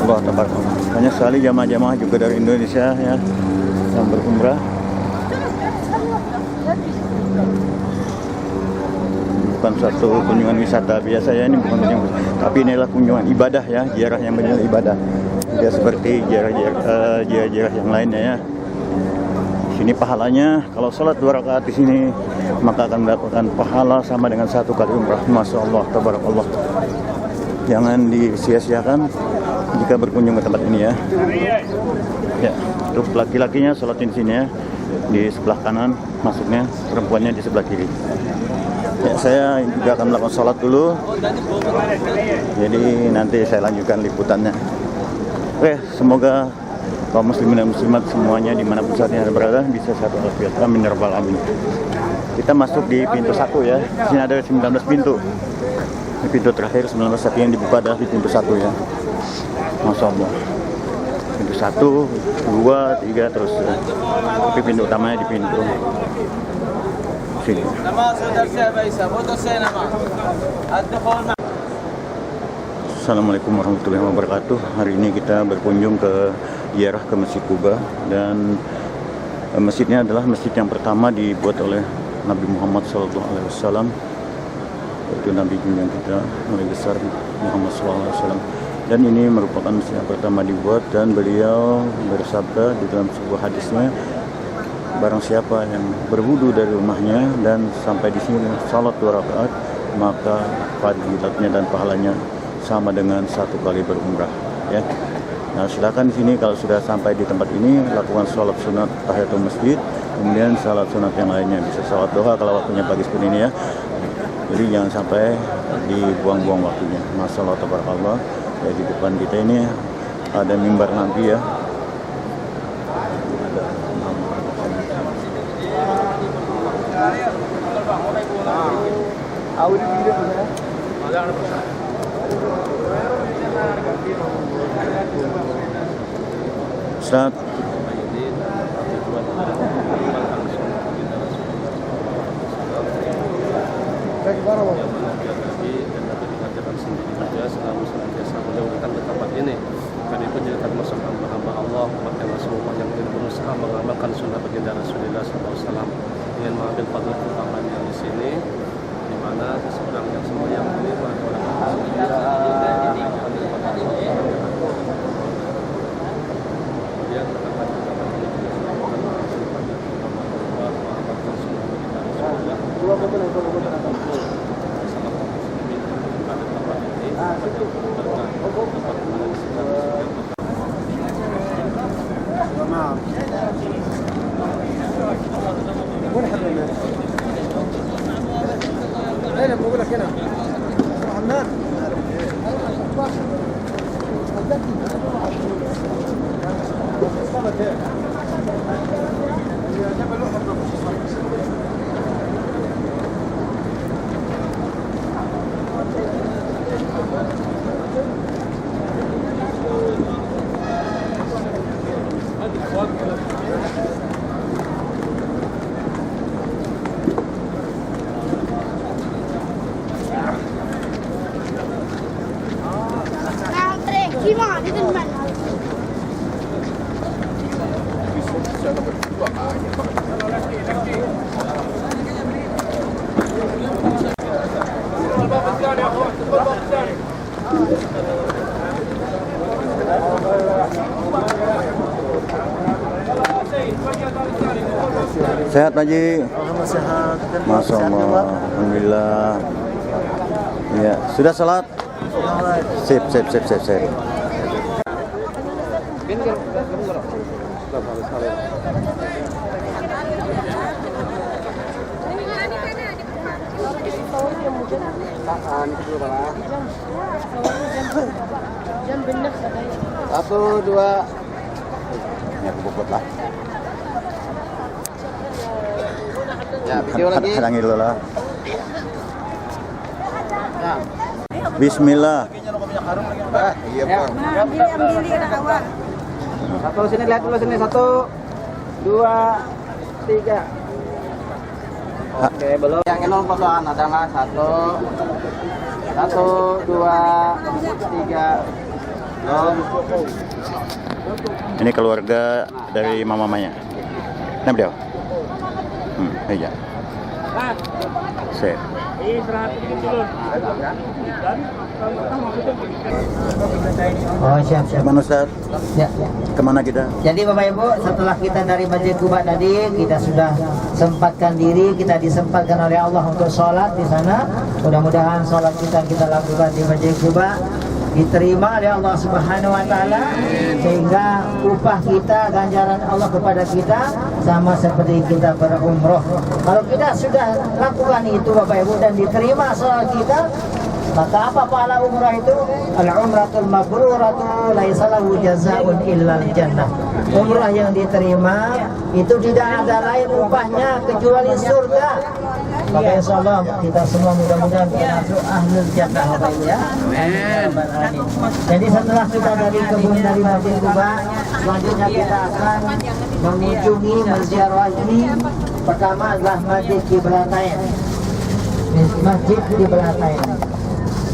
Allah tabarakallah. Banyak sekali jamaah-jamaah juga dari Indonesia ya yang berumrah. Bukan suatu kunjungan wisata biasa ya, ini bukan kunjungan, tapi inilah kunjungan ibadah ya, ziarah yang benar ibadah, tidak seperti ziarah yang lainnya ya. Sini pahalanya kalau sholat 2 rakaat di sini maka akan mendapatkan pahala sama dengan 1 kali umrah. Masya Allah, tabarakallah. Jangan disia-siakan jika berkunjung ke tempat ini ya. Ya, untuk laki-lakinya sholat di sini ya, di sebelah kanan masuknya, perempuannya di sebelah kiri. Ya, saya juga akan melakukan sholat dulu. Jadi nanti saya lanjutkan liputannya. Oke, semoga kaum muslimin dan muslimat semuanya dimanapun saat ini berada bisa satu walafiat. Amin ya rabbal alamin. Kita masuk di pintu 1 ya. Di sini ada 19 pintu. Di pintu terakhir 19, tapi yang dibuka adalah di pintu 1 ya. Masya Allah. Pintu 1, 2, 3 terus ya. Tapi pintu utamanya di pintu sini. Assalamualaikum warahmatullahi wabarakatuh. Hari ini kita berkunjung ke ziarah ke Masjid Quba, dan masjidnya adalah masjid yang pertama dibuat oleh Nabi Muhammad SAW, yaitu Nabi junjungan kita Nabi besar Muhammad SAW. Dan ini merupakan masjid yang pertama dibuat, dan beliau bersabda di dalam sebuah hadisnya, barang siapa yang berwudu dari rumahnya dan sampai di sini salat 2 rakaat, maka fadilatnya dan pahalanya sama dengan 1 kali berumrah ya. Nah, silakan di sini kalau sudah sampai di tempat ini lakukan sholat sunat tahiyatul masjid, kemudian sholat sunat yang lainnya, bisa sholat duha kalau waktunya pagi seperti ini ya. Jadi jangan sampai dibuang-buang waktunya. Masya Allah, tabarakallah. Ya, di depan kita ini ada mimbar Nabi ya. Ustaz. Kami pun juga termasuk hamba-hamba Allah, umat yang Rasulullah yang berusaha mengamalkan sunnah baginda Rasulullah SAW dengan mengambil fadl keutamaan yang di sini, di mana seorang yang semua yang menerima Gimana di depan? Sehat Pak Haji? Alhamdulillah sehat. Masya Allah. Alhamdulillah. Ya, sudah salat? Sip. Satu, dua. Ya, bobot lah. Ya, video lagi. Hadangi dulu lah. Ya. Bismillah. Iya, Pak. Satu sini, lihat dulu sini. Satu, dua, tiga. Oke, belum. Yang ini potongan ada nggak? Satu, dua, tiga. Belum. Ini keluarga dari mamanya. Nah, beliau. Iya. Sip. Oh, siap. Kemana Ustaz? Ya. Kemana kita? Jadi Bapak Ibu, setelah kita dari Masjid Quba tadi, kita sudah sempatkan diri, kita disempatkan oleh Allah untuk sholat di sana. Mudah-mudahan sholat kita lakukan di Masjid Quba diterima oleh Allah Subhanahu wa taala, sehingga upah kita, ganjaran Allah kepada kita sama seperti kita berumroh. Kalau kita sudah lakukan itu Bapak Ibu dan diterima sholat kita, maka apa pahala umrah itu? Al-umratul mabruratu laisa lahu jazaa'un illa al-jannah. Umrah yang diterima itu tidak ada lain upahnya kecuali surga. Maka insyaallah kita semua mudah-mudahan termasuk ahlul jannah Bapak Ibu ya. Amin. Jadi setelah kita dari kebun dari Masjid Quba, selanjutnya kita akan mengunjungi menziarah ini. Pertama adalah Masjid Qiblatain. Masjid Qiblatain.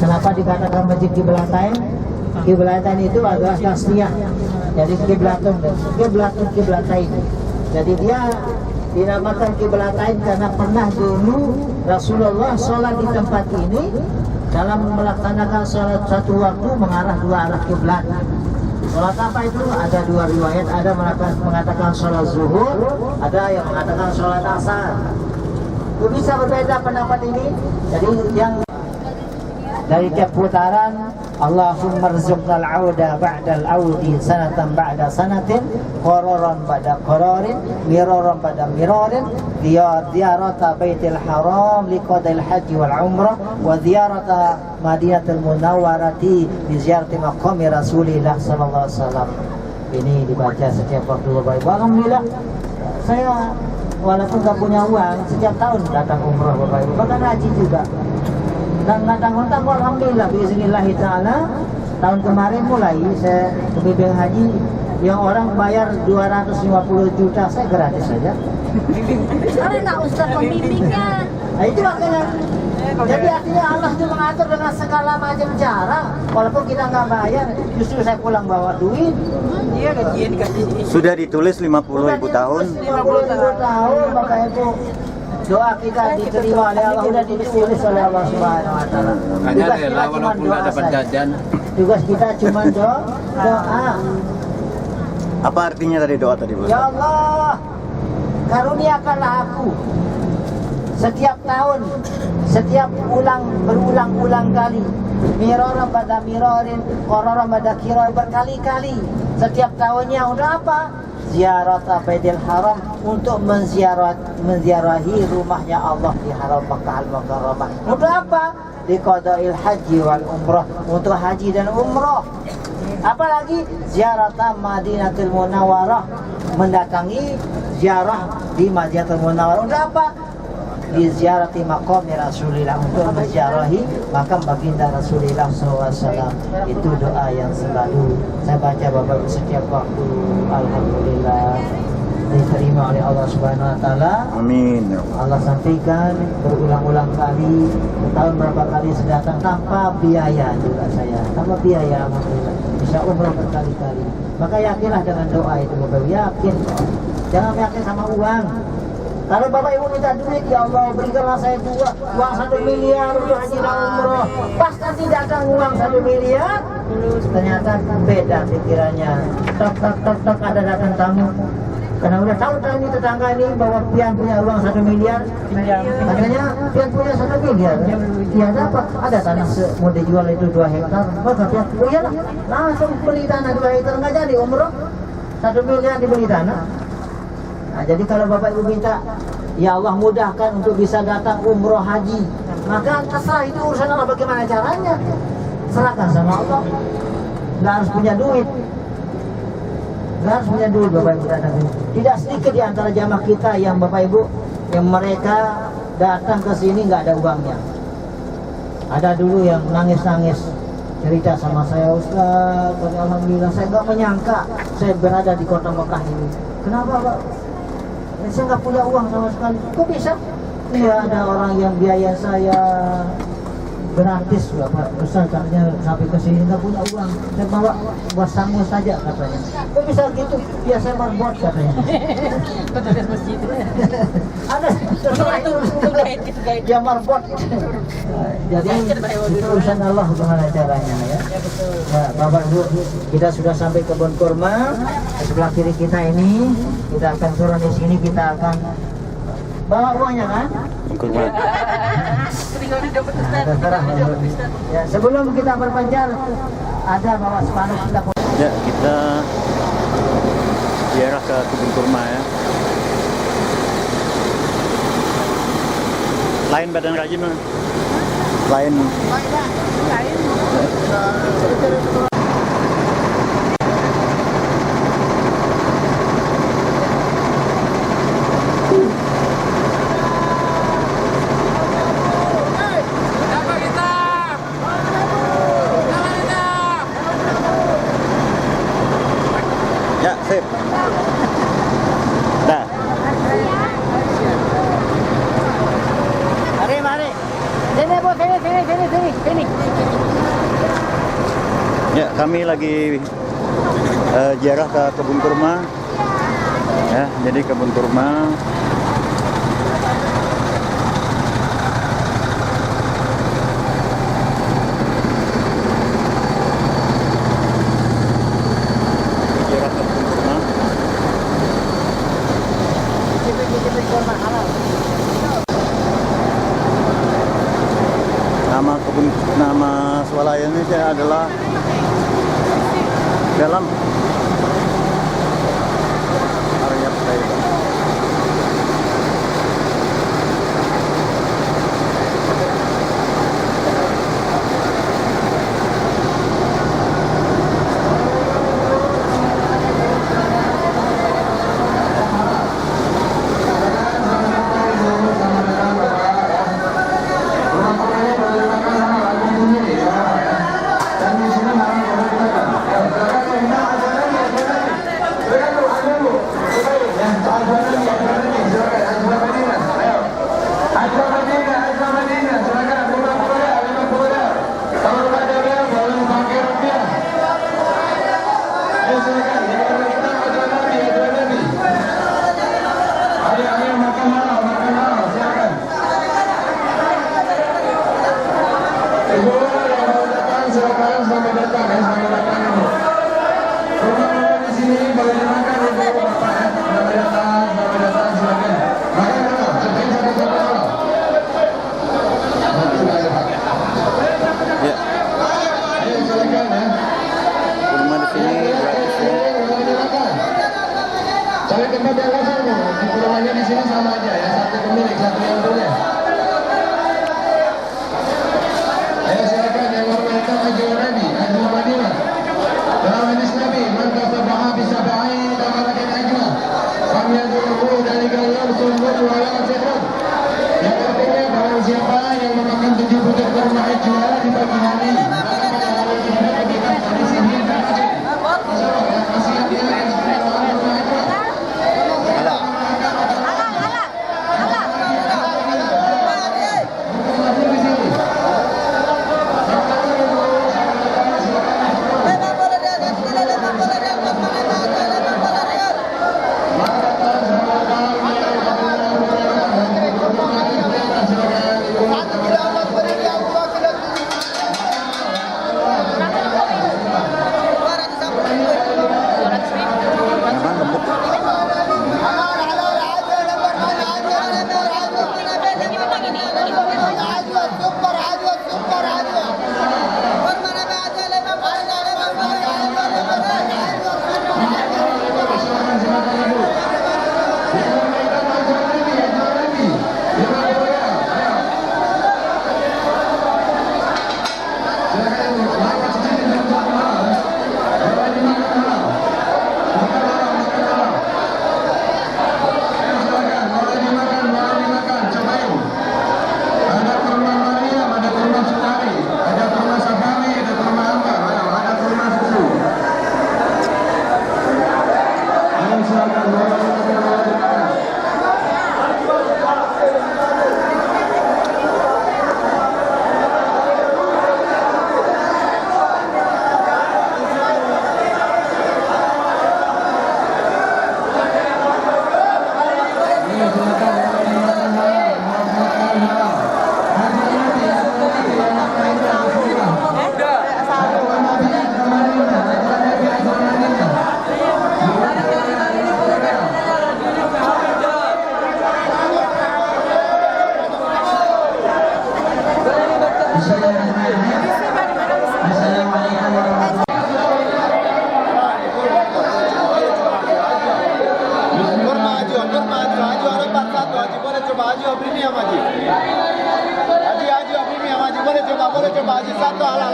Kenapa dikatakan Masjid Qiblatain? Qiblatain itu adalah tasniyah. Jadi Qiblatain. Jadi dia dinamakan Qiblatain karena pernah dulu Rasulullah sholat di tempat ini dalam melaksanakan sholat satu waktu mengarah dua arah kiblat. Sholat apa itu? Ada dua riwayat, ada mengatakan sholat zuhur, ada yang mengatakan sholat asar. Itu bisa berbeda pendapat ini. Jadi yang dari tiap putaran, Allahumma rzuqnal auda ba'dal audi sanatan ba'da sanatin, qararan ba'da qararin, miraran ba'da mirarin, ziyarata baitil haram liqadil haji wal umrah, wa ziyarata Madinatul Munawwarati bi ziyarati maqami Rasulillah sallallahu alaihi wasallam. Ini dibaca setiap waktu Bapak Ibu. Alhamdulillah, saya walaupun gak punya uang, setiap tahun datang umrah Bapak Ibu, bahkan haji juga. Dan nggak tanggung-tanggung alhamdulillah bismillah ta'ala tahun kemarin mulai saya pembimbing haji, yang orang bayar 250 juta saya gratis saja. Karena Ustaz pembimbingnya. Nah itu makanya. Jadi artinya Allah itu mengatur dengan segala macam cara. Walaupun kita nggak bayar, justru saya pulang bawa duit. Iya gajian dikasih. Sudah ditulis 50.000 tahun. 50.000 tahun Bapak Ibu. Doa kita diterima oleh Allah, sudah ditulis oleh Allah Subhanahu Wa Taala. Hanya rela walaupun nggak dapat jajan. Tugas kita cuma doa. Apa artinya tadi doa tadi, Bu? Ya Allah, karuniakanlah aku setiap tahun, setiap berulang-ulang kali, miroran pada mirorin, kororan pada kiroi, berkali-kali. Setiap tahunnya udah apa? Ziarat Baitul Haram, untuk menziarahi rumahnya Allah di Haram Makkah Al-Mukarramah. Untuk apa? Di qadail haji wal umrah, untuk haji dan umrah. Apalagi ziarah Madinatul Munawwarah, mendatangi ziarah di Madinatul Munawwarah. Untuk apa? Di ziarati maqam Rasulillah, untuk menziarahi makam baginda Rasulillah SAW. Itu doa yang selalu saya baca Bapak setiap waktu. Alhamdulillah diterima oleh Allah Subhanahu Wa Taala. Amin. Allah sampaikan berulang-ulang kali, tahun berapa kali sudah datang tanpa biaya juga saya, tanpa biaya, alhamdulillah bisa umrah berkali-kali. Maka yakinlah dengan doa itu Bapak, yakin, jangan yakin sama uang. Kalau Bapak Ibu minta duit, ya Allah berikanlah saya uang 1 miliar untuk haji dan umroh. Pas nanti datang uang 1 miliar, ternyata beda pikirannya. Tok ada datang tamu. Karena udah tahu ini tetangga ini bahwa Pian punya uang 1 miliar, katanya Pian punya 1 miliar. Ya dapat, ada tanah mau dijual itu 2 hektar. Maka Pian, oh iyalah, langsung beli tanah 2 hektar, nggak jadi umroh. 1 miliar dibeli tanah. Nah, jadi kalau Bapak Ibu minta, ya Allah mudahkan untuk bisa datang umroh haji, maka terserah itu urusan Allah, bagaimana caranya. Serahkan sama Allah. Nggak harus punya duit. Nggak harus punya duit Bapak Ibu datang. Tidak sedikit di antara jamaah kita yang Bapak Ibu, yang mereka datang ke sini nggak ada uangnya. Ada dulu yang nangis-nangis cerita sama saya, Ustaz, alhamdulillah saya nggak menyangka saya berada di kota Mekah ini. Kenapa Pak? Saya nggak punya uang sama sekali. Kok bisa? Iya, ada orang yang biaya saya gratis Bapak. Ustaz katanya sampai ke sini nggak punya uang. Saya bawa buat sangu saja katanya. Kok bisa gitu? Ya saya marbot katanya. Petugas masjid. Ada dia marbot. Jadi itu urusan Allah bagaimana caranya ya. Ya, Bapak Ibu, kita sudah sampai kebun kurma. Di sebelah kiri kita ini, kita akan turun di sini, kita akan bawa uangnya kan? Kurma. Terserah. Ya, sebelum kita berpanjang, ada bawa spanduk kita. Ya, kita ziarah ke kebun kurma ya. Lain badan rajin mana? Lain. Ya, sip. Dah. Mari. Sini Bu, sini. Ya, kami lagi ziarah ke kebun kurma. Ya, jadi kebun kurma. Ziarah ke kebun kurma. Nama swalayan ini adalah dalam area Taiwan. Kurma di sini gratis ya. Cari tempat yang kosong, kurmanya di sini sama aja ya, satu pemilik, satu yang punya. Ayo silakan yang merupakan ajwa Nabi, ajwa Madinah. Dalam hadis Nabi, man tasabaha bisaba'i tamarakan ajwa. Famyaduluhu dari galam sumur walang sihran. Yang artinya barang siapa yang memakan 7 butir kurma ajwa di pagi hari, maka pada hari Jumat diberikan dari sini dan ajwa. Kasihan dia yang sudah makan kurma ajwa.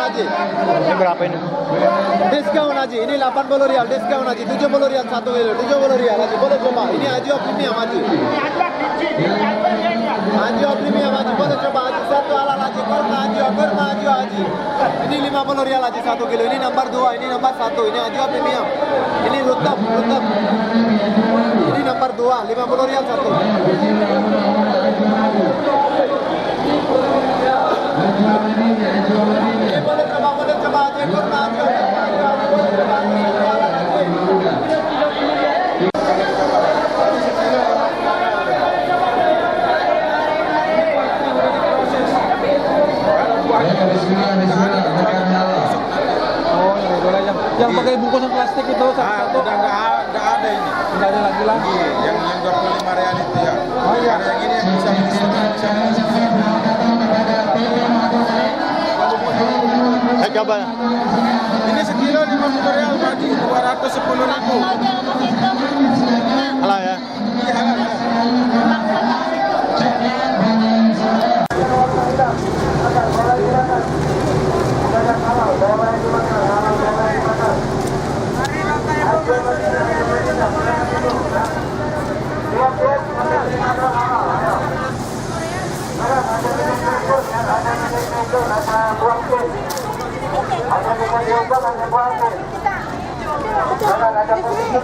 Ini berapa ini? Diskon Haji, ini 80 rial, diskon Haji, 70 rial 1 kilo, 70 rial Haji, boleh coba. Ini Haji premium Haji. Haji premium Haji, boleh coba Haji, satu halal Haji, kurma Haji Haji. Ini 50 rial Haji 1 kilo, ini nomor 2, ini nomor 1, ini Haji premium. Ini rutab. Ini nomor 2, 50 rial 1. Boleh coba Haji, kurma Haji. Yang pakai bungkusan plastik itu satu-satu. Udah nggak ada ini. Nggak ada lagi. Yang 25 real itu ya. Oh iya. Ada yang ini yang bisa Saya coba. Ini sekilo 50 real Haji, 210.000. Halal ya. Iya halal.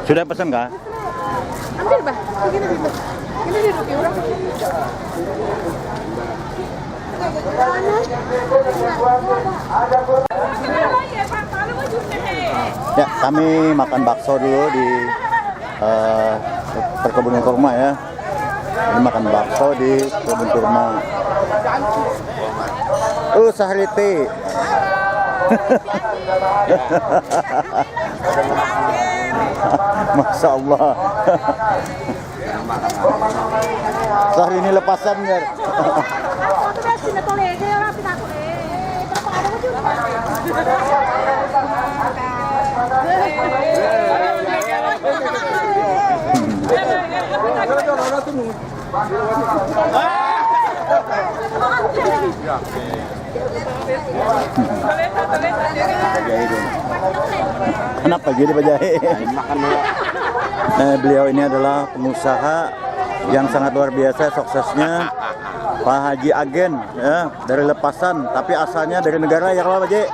Sudah pesan kah? Ambil bah, begini gitu. Ini duduk ya orang. Ada Ya, kami makan bakso dulu di perkebunan kurma ya. Ini makan bakso di kebun kurma. Sahriti. Masya Allah. Sahri ini lepasan ya. Kenapa jadi Pak Jahe? Beliau ini adalah pengusaha yang sangat luar biasa suksesnya, Pak Haji Agen ya, dari Lepasan, tapi asalnya dari negara ya kalau Pak Jahe?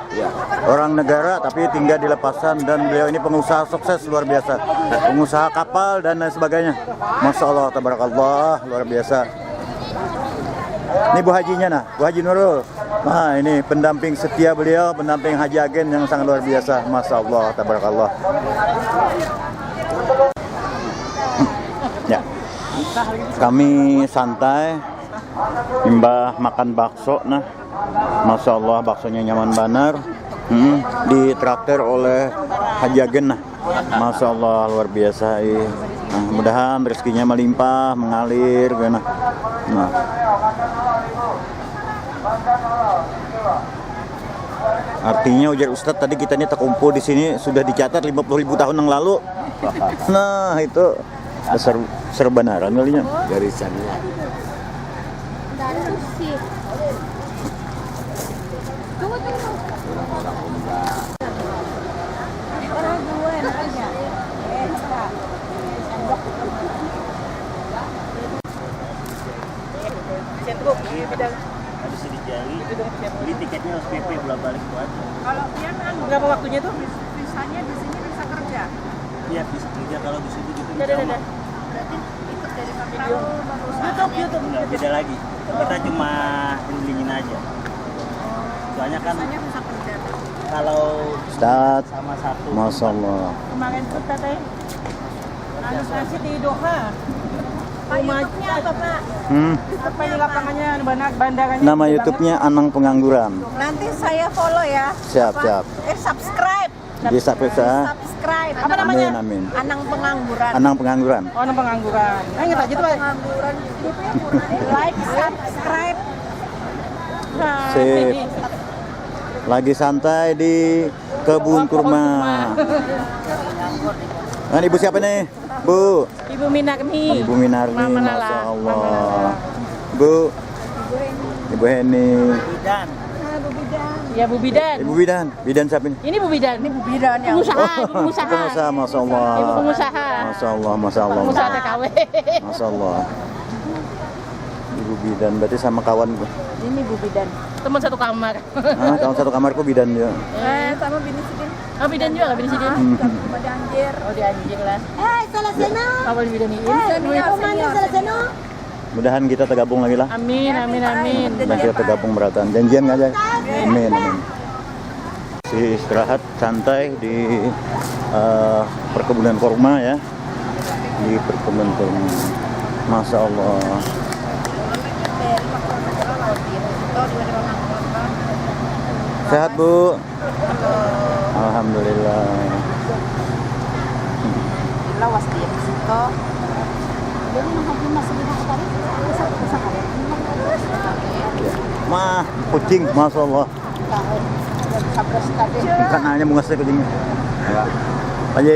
Orang negara tapi tinggal di Lepasan, dan beliau ini pengusaha sukses luar biasa, pengusaha kapal dan lain sebagainya. Masya Allah, tabarakallah, luar biasa. Ini Bu Hajinya nah, Bu Haji Nurul. Nah ini pendamping setia beliau, pendamping Haji Agen yang sangat luar biasa. Masya Allah, tabarakallah. Ya, kami santai, Mbah makan bakso nah. Masya Allah, baksonya nyaman benar. Ditraktir oleh Haji Agen nah. Masya Allah, luar biasa. Nah, mudahan rezekinya melimpah, mengalir. Nah. Artinya ujar Ustadz tadi kita ini terkumpul di sini sudah dicatat 50.000 tahun yang lalu. Nah itu seru benaran kalinya. Garisannya. Habis dijali, beli tiketnya harus PP bolak-balik buat. Kalau dia kan berapa waktunya tuh? Visanya di sini bisa kerja. Iya, bisa kerja kalau di situ gitu. Berarti ikut dari video YouTube. Beda lagi. Kita cuma handlingin aja. Soalnya kan bisa kerja. kalau Ustaz, sama satu. Masya Allah. Kemarin tuh teh anu kasih di Doha. YouTube-nya apa Pak? Apa ini lapangannya bandaranya? Nama YouTube-nya Anang Pengangguran. Nanti saya follow ya. Siap. Subscribe. Di subscribe. Subscribe. Apa namanya? Amin. Anang Pengangguran. Anang Pengangguran. Oh, Anang Pengangguran. Kita aja tuh, Pak. Pengangguran. Like, subscribe. Sip. Lagi santai di kebun kurma. Nah, Ibu siapa nih? Bu. Ibu Minarni. Ibu Minarni, Mama Lala. Masya Allah. Bu. Ibu Heni. Bidan. Ya Bu Bidan. Ibu Bidan. Bidan siapa ini? Ini Bu Bidan. Ini Bu Bidan yang pengusaha. Pengusaha, Masya Allah. Ibu pengusaha. Masya Allah, Masya Allah. Pengusaha TKW. Masya Allah. Ibu Bidan, berarti sama kawan bu. Ini Bu Bidan. Teman satu kamar. Ah, kawan satu kamarku Bidan juga. Sama Bini Sidin. Oh Bidan juga, Bini Sidin. Sama di Anjir. Oh di Anjir lah. Salah seno. Apa di Bidan ini? Salah seno. Mudahan kita tergabung lagi lah. Amin. Dan kita tergabung beratan. Janjian nggak aja? Amin. Si istirahat santai di perkebunan kurma ya. Di perkebunan kurma. Masya Allah. Sehat Bu? Alhamdulillah. Lawas dia di situ. Mah, kucing, Masya Allah. Bukan hanya bunga saya kucingnya. Aja.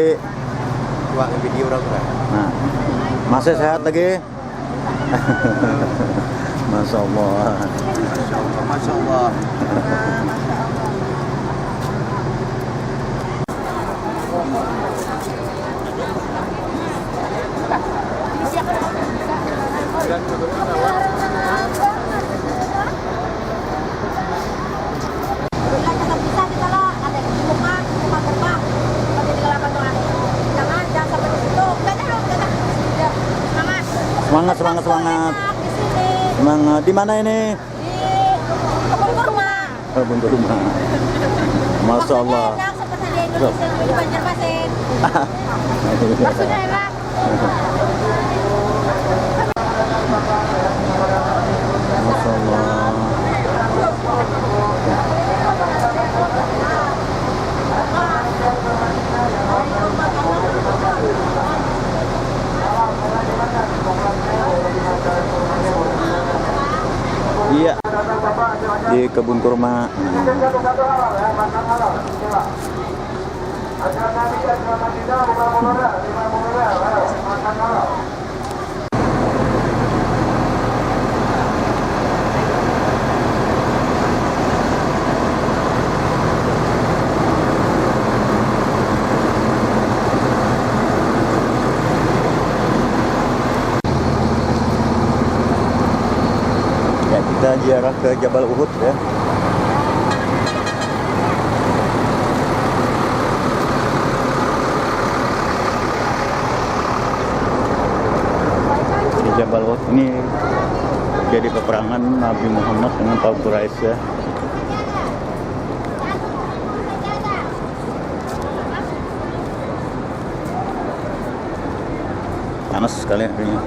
Wah, video orang. Nah, masih sehat lagi? Masya Allah. Masya Allah. Semangat. Semangat. Di mana ini? Di kebun kurma. Kebun kurma. Masya Allah. Seperti dia Di Banjarmasin. Maksudnya enak. Masya Allah. Iya, di kebun kurma. Ya, kita ziarah ke Jabal Uhud ya. Di Jabal Uhud ini jadi peperangan Nabi Muhammad dengan kaum Quraisy ya. Panas sekali hari ini.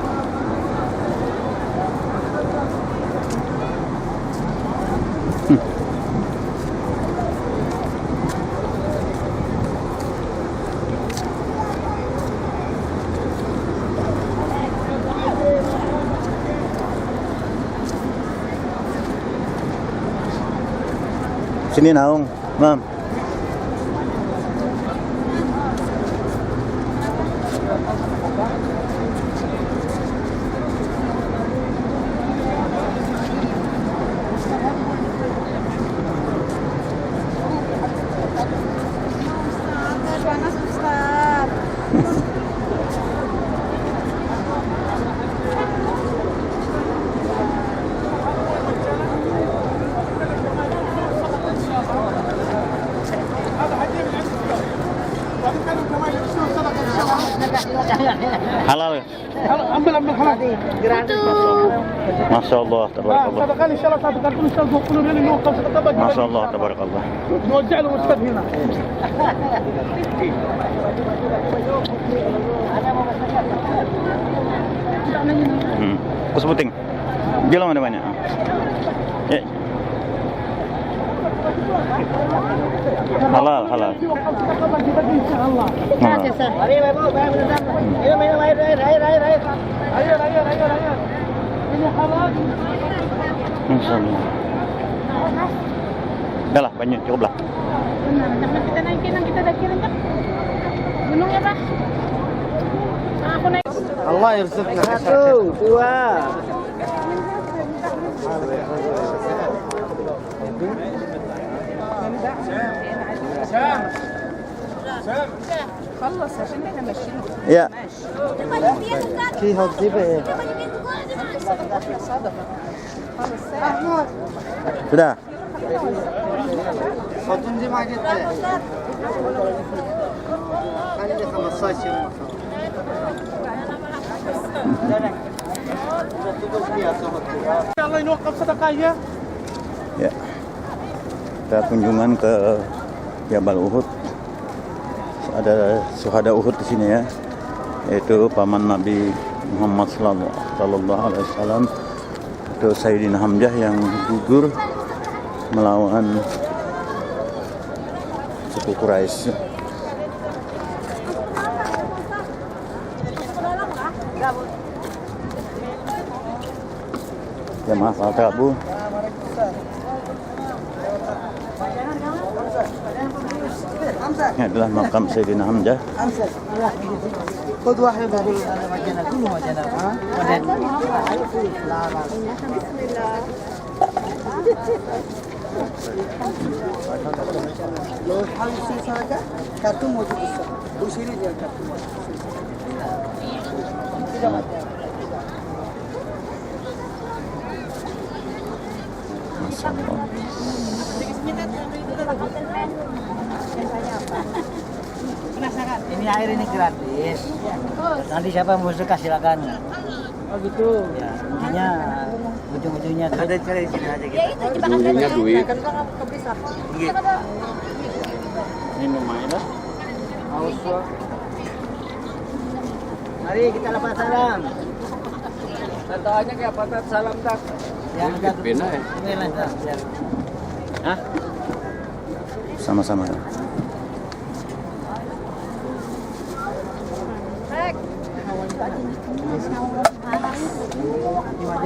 Sini naung, Mam. Panas, Ustaz. Halal ya? Ambil halal. Masya Allah, tabarakallah. Sedekah insyaallah satu kartu insyaallah 20 ribu mau kasih tetap bagi. Masya Allah, tabarakallah. نوزع له استاذ هنا. Kus puting. Bilang mana banyak? Ya. Halal, halal. Insyaallah. Minum air. Ayo. Ini halal. Masya Allah. Udah lah, banyak, cukup lah. Kita naikin, kita naikin. Gunung ya, Pak? Aku naik. Allah yarzuqna. 1, 2. خلص عشان احنا ماشيين. Ya. فيها الضبع. Sudah. خطون دي ما جت. خلي 15 Allah ini wakaf sedekah ya. Ya. Kita kunjungan ke Jabal Uhud. Ada syuhada Uhud di sini ya. Yaitu paman Nabi Muhammad sallallahu alaihi wasallam, itu Sayyidina Hamzah yang gugur melawan suku Quraisy. Jamaah salat Rabu. Ini adalah makam Sayyidina Hamzah. خذ واحد بقول انا مجانا كله مجانا ها لا بسم الله. لو حال يصير صدقه كرتون موجود وشيري دي كرتون Masya Allah. Penasaran? Ini air ini gratis. Nanti siapa mau sedekah silakan. Oh gitu. Ya, intinya ujung-ujungnya ada cari di sini aja Ya kita. itu jebakan Ujungnya duit. kan kamu kepisah. Iya. Minum air dah. Mari kita lepas salam. Tatoannya kayak apa? Salam tak. Yang ada Bina ya. Inilah dah. Hah? Sama-sama.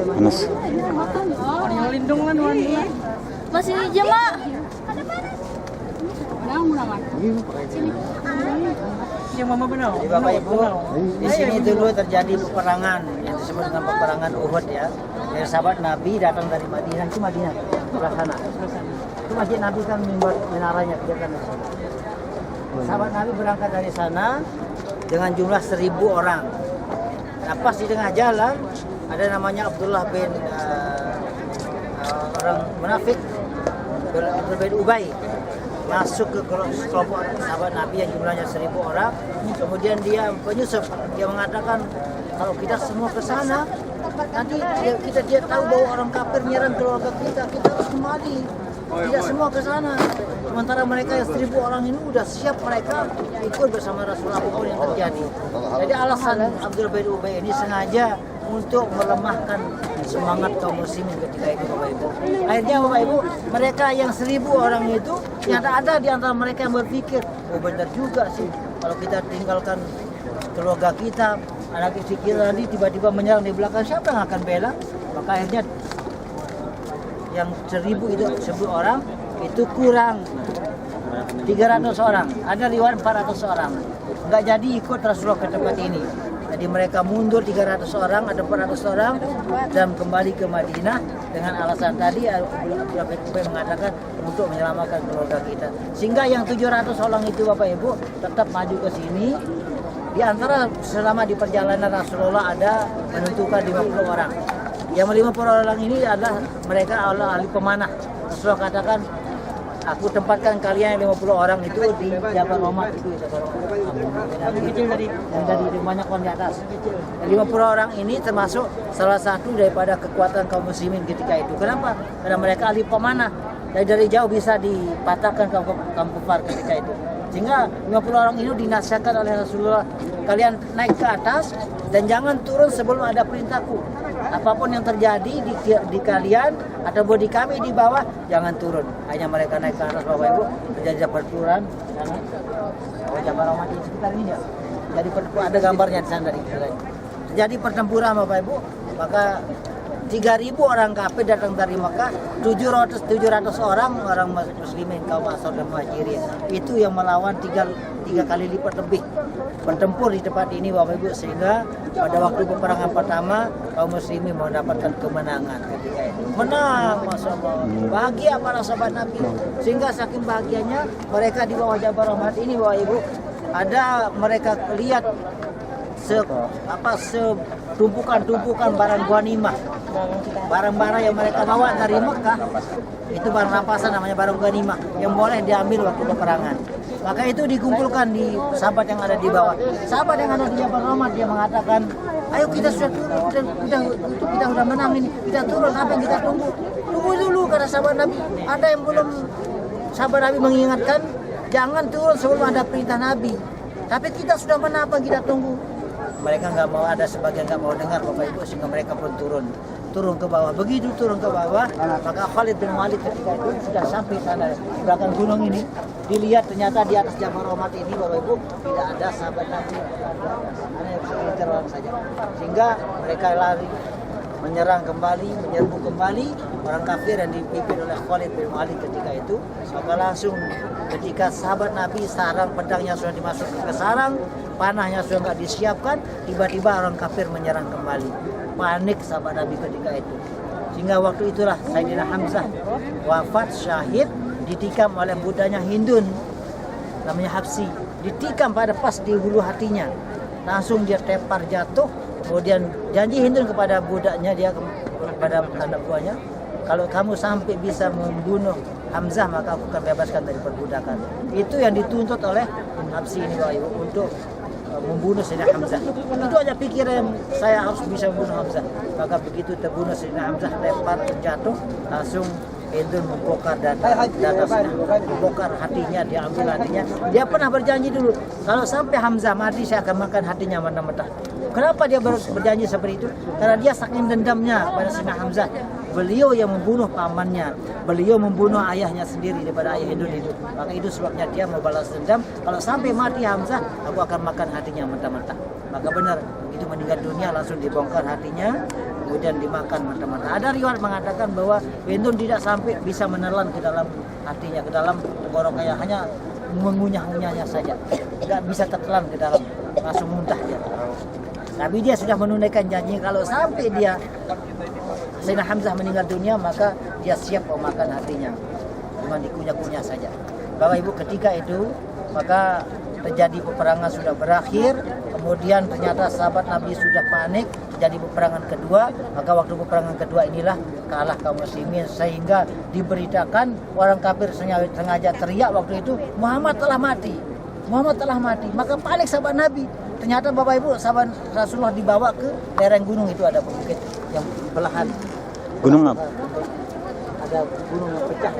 Panas. Yang lindung kan warna. Masih hijau, Mak. Yang mama benar. Jadi Bapak Ibu, di sini dulu terjadi peperangan yang disebut dengan peperangan Uhud ya. Dari sahabat Nabi datang dari Madinah, itu Madinah sebelah sana. Itu masjid Nabi kan membuat menaranya dia kan. Sahabat Nabi berangkat dari sana dengan jumlah 1.000 orang. Nah, pas di tengah jalan ada namanya Abdullah bin orang munafik bin Ubay masuk ke kelompok sahabat Nabi yang jumlahnya 1.000 orang. Kemudian dia penyusup, dia mengatakan kalau kita semua ke sana nanti dia tahu bahwa orang kafir menyerang keluarga kita harus kembali. Tidak semua ke sana. Sementara mereka yang 1.000 orang ini udah siap, mereka ikut bersama Rasulullah apapun yang terjadi. Jadi alasan Abdullah bin Ubay ini sengaja untuk melemahkan semangat kaum muslimin ketika itu Bapak Ibu. Akhirnya Bapak Ibu, mereka yang 1.000 orang itu ternyata ada di antara mereka yang berpikir, oh benar juga sih kalau kita tinggalkan keluarga kita, anak istri kita nanti tiba-tiba menyerang di belakang, siapa yang akan bela? Maka akhirnya yang 1.000 itu 1.000 orang itu kurang 300 orang, ada riwayat 400 orang nggak jadi ikut Rasulullah ke tempat ini. Jadi mereka mundur 300 orang, ada 400 orang dan kembali ke Madinah dengan alasan tadi Abdullah bin Ubay mengatakan untuk menyelamatkan keluarga kita. Sehingga yang 700 orang itu Bapak Ibu tetap maju ke sini. Di antara selama di perjalanan Rasulullah ada menentukan 50 orang. Yang 50 orang ini adalah mereka ahli pemanah. Rasulullah katakan, aku tempatkan kalian yang 50 orang itu di Jabal Rahmat itu. Yang tadi banyak orang di atas. 50 orang ini termasuk salah satu daripada kekuatan kaum muslimin ketika itu. Kenapa? Karena mereka ahli pemanah. Dari jauh bisa dipatahkan kaum kufar ketika itu. Sehingga 50 orang ini dinasihatkan oleh Rasulullah, kalian naik ke atas dan jangan turun sebelum ada perintahku. Apapun yang terjadi di kalian atau di kami di bawah, jangan turun. Hanya mereka naik ke atas Bapak Ibu, terjadi pertempuran. Jabal Rahmat di sekitar ini ya. Jadi ada gambarnya di sana dari kita. Jadi pertempuran Bapak Ibu, maka 3.000 orang kafir datang dari Mekah, 700 orang muslimin kaum Ansar dan Muhajirin. Itu yang melawan tiga kali lipat lebih bertempur di tempat ini Bapak Ibu, sehingga pada waktu peperangan pertama kaum muslimin mendapatkan kemenangan ketika itu. Menang, Masya Allah. Bahagia para sahabat Nabi. Sehingga saking bahagianya mereka di bawah Jabal Rahmat ini Bapak Ibu, ada mereka lihat tumpukan barang ghanimah, barang-barang yang mereka bawa dari Mekah, itu barang rampasan namanya barang ghanimah yang boleh diambil waktu peperangan. Maka itu dikumpulkan di sahabat yang ada di bawah. Sahabat yang ada di Jabal Rahmat dia mengatakan, ayo kita sudah turun, kita sudah menang ini, kita turun, apa yang kita tunggu? Tunggu dulu, kata sahabat Nabi. Ada yang belum, sahabat Nabi mengingatkan, jangan turun sebelum ada perintah Nabi. Tapi kita sudah menang, apa kita tunggu? Mereka nggak mau, ada sebagian nggak mau dengar Bapak Ibu, sehingga mereka pun turun ke bawah. Begitu turun ke bawah, maka Khalid bin Walid ketika itu sudah sampai sana di belakang gunung ini, dilihat ternyata di atas Jabal Rahmat ini Bapak Ibu tidak ada sahabat Nabi, hanya segelintir orang saja. Sehingga mereka lari, menyerang kembali, menyerbu kembali orang kafir yang dipimpin oleh Khalid bin Walid ketika itu. Maka langsung ketika sahabat Nabi sarang pedangnya sudah dimasukkan ke sarang, panahnya sudah nggak disiapkan, tiba-tiba orang kafir menyerang kembali. Panik sahabat Nabi ketika itu. Sehingga waktu itulah Sayyidina Hamzah wafat syahid, ditikam oleh budanya Hindun namanya Habsi, ditikam pada pas di hulu hatinya, langsung dia tepar jatuh. Kemudian janji Hindun kepada budaknya, dia kepada anak buahnya, kalau kamu sampai bisa membunuh Hamzah maka aku akan bebaskan dari perbudakan. Itu yang dituntut oleh Habsi ini Bapak Ibu, untuk membunuh Sayyidina Hamzah. Itu aja pikiran yang saya harus bisa membunuh Hamzah. Maka begitu terbunuh Sayyidina Hamzah, lempar jatuh, langsung Wendon membongkar data membongkar hatinya, dia ambil hatinya. Dia pernah berjanji dulu, kalau sampai Hamzah mati saya akan makan hatinya mentah-mentah. Kenapa dia berjanji seperti itu? Karena dia saking dendamnya pada Sayyidina Hamzah. Beliau yang membunuh pamannya, beliau membunuh ayahnya sendiri daripada ayah Wendon itu. Maka itu sebabnya dia mau balas dendam. Kalau sampai mati Hamzah, aku akan makan hatinya mentah-mentah. Maka benar, itu meninggal dunia langsung dibongkar hatinya, kemudian dimakan mentah-mentah. Ada riwayat mengatakan bahwa Wendon tidak sampai bisa menelan ke dalam hatinya, ke dalam tenggorokannya, hanya mengunyah-ngunyahnya saja. Tidak bisa tertelan ke dalam, langsung muntah dia. Tapi dia sudah menunaikan janji kalau sampai dia Sayyidina Hamzah meninggal dunia, maka dia siap memakan hatinya. Cuma dikunyah-kunyah saja. Bapak Ibu, ketika itu maka terjadi peperangan sudah berakhir, kemudian ternyata sahabat Nabi sudah panik, terjadi peperangan kedua. Maka waktu peperangan kedua inilah kalah kaum muslimin, sehingga diberitakan orang kafir sengaja teriak waktu itu, Muhammad telah mati, Muhammad telah mati. Maka panik sahabat Nabi. Ternyata Bapak Ibu, sahabat Rasulullah dibawa ke lereng gunung, itu ada bukit yang belahan. Gunung apa? Ada gunung yang pecah.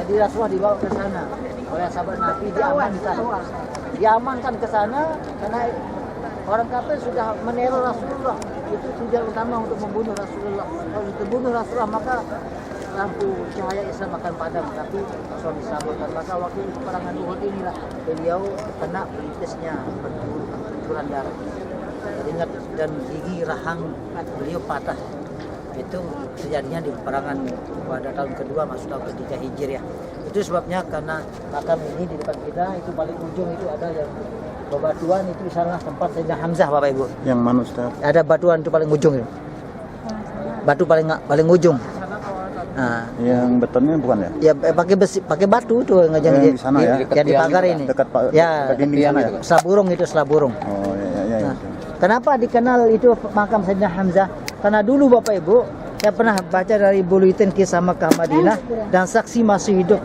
Jadi Rasulullah dibawa ke sana oleh sahabat Nabi, diamankan ke sana karena orang kafir sudah meneror Rasulullah. Itu tujuan utama untuk membunuh Rasulullah. Kalau dibunuh Rasulullah maka lampu cahaya Islam akan padam, tapi Rasulullah diselamatkan. Maka waktu peperangan Uhud inilah beliau kena perintisnya benturan darah. Teringat dan gigi rahang beliau patah. Itu terjadinya di peperangan pada tahun kedua masuk tahun ketiga Hijriah. Itu sebabnya karena makam ini di depan kita itu paling ujung itu ada yang bebatuan, itu sana tempat Sayyidina Hamzah Bapak Ibu. Yang mana Ustaz? Ada batuan itu paling ujung itu. Batu paling ujung. Nah, yang betonnya bukan ya? Ya pakai besi, pakai batu tuh yang di sana ya. Yang di pagar ini. Dekat ya, dinding sana ya. Selaburung itu selaburung. Oh ya. Nah, kenapa dikenal itu makam Sayyidina Hamzah? Karena dulu Bapak Ibu, saya pernah baca dari Buletin Kisah Makkah Madinah dan saksi masih hidup.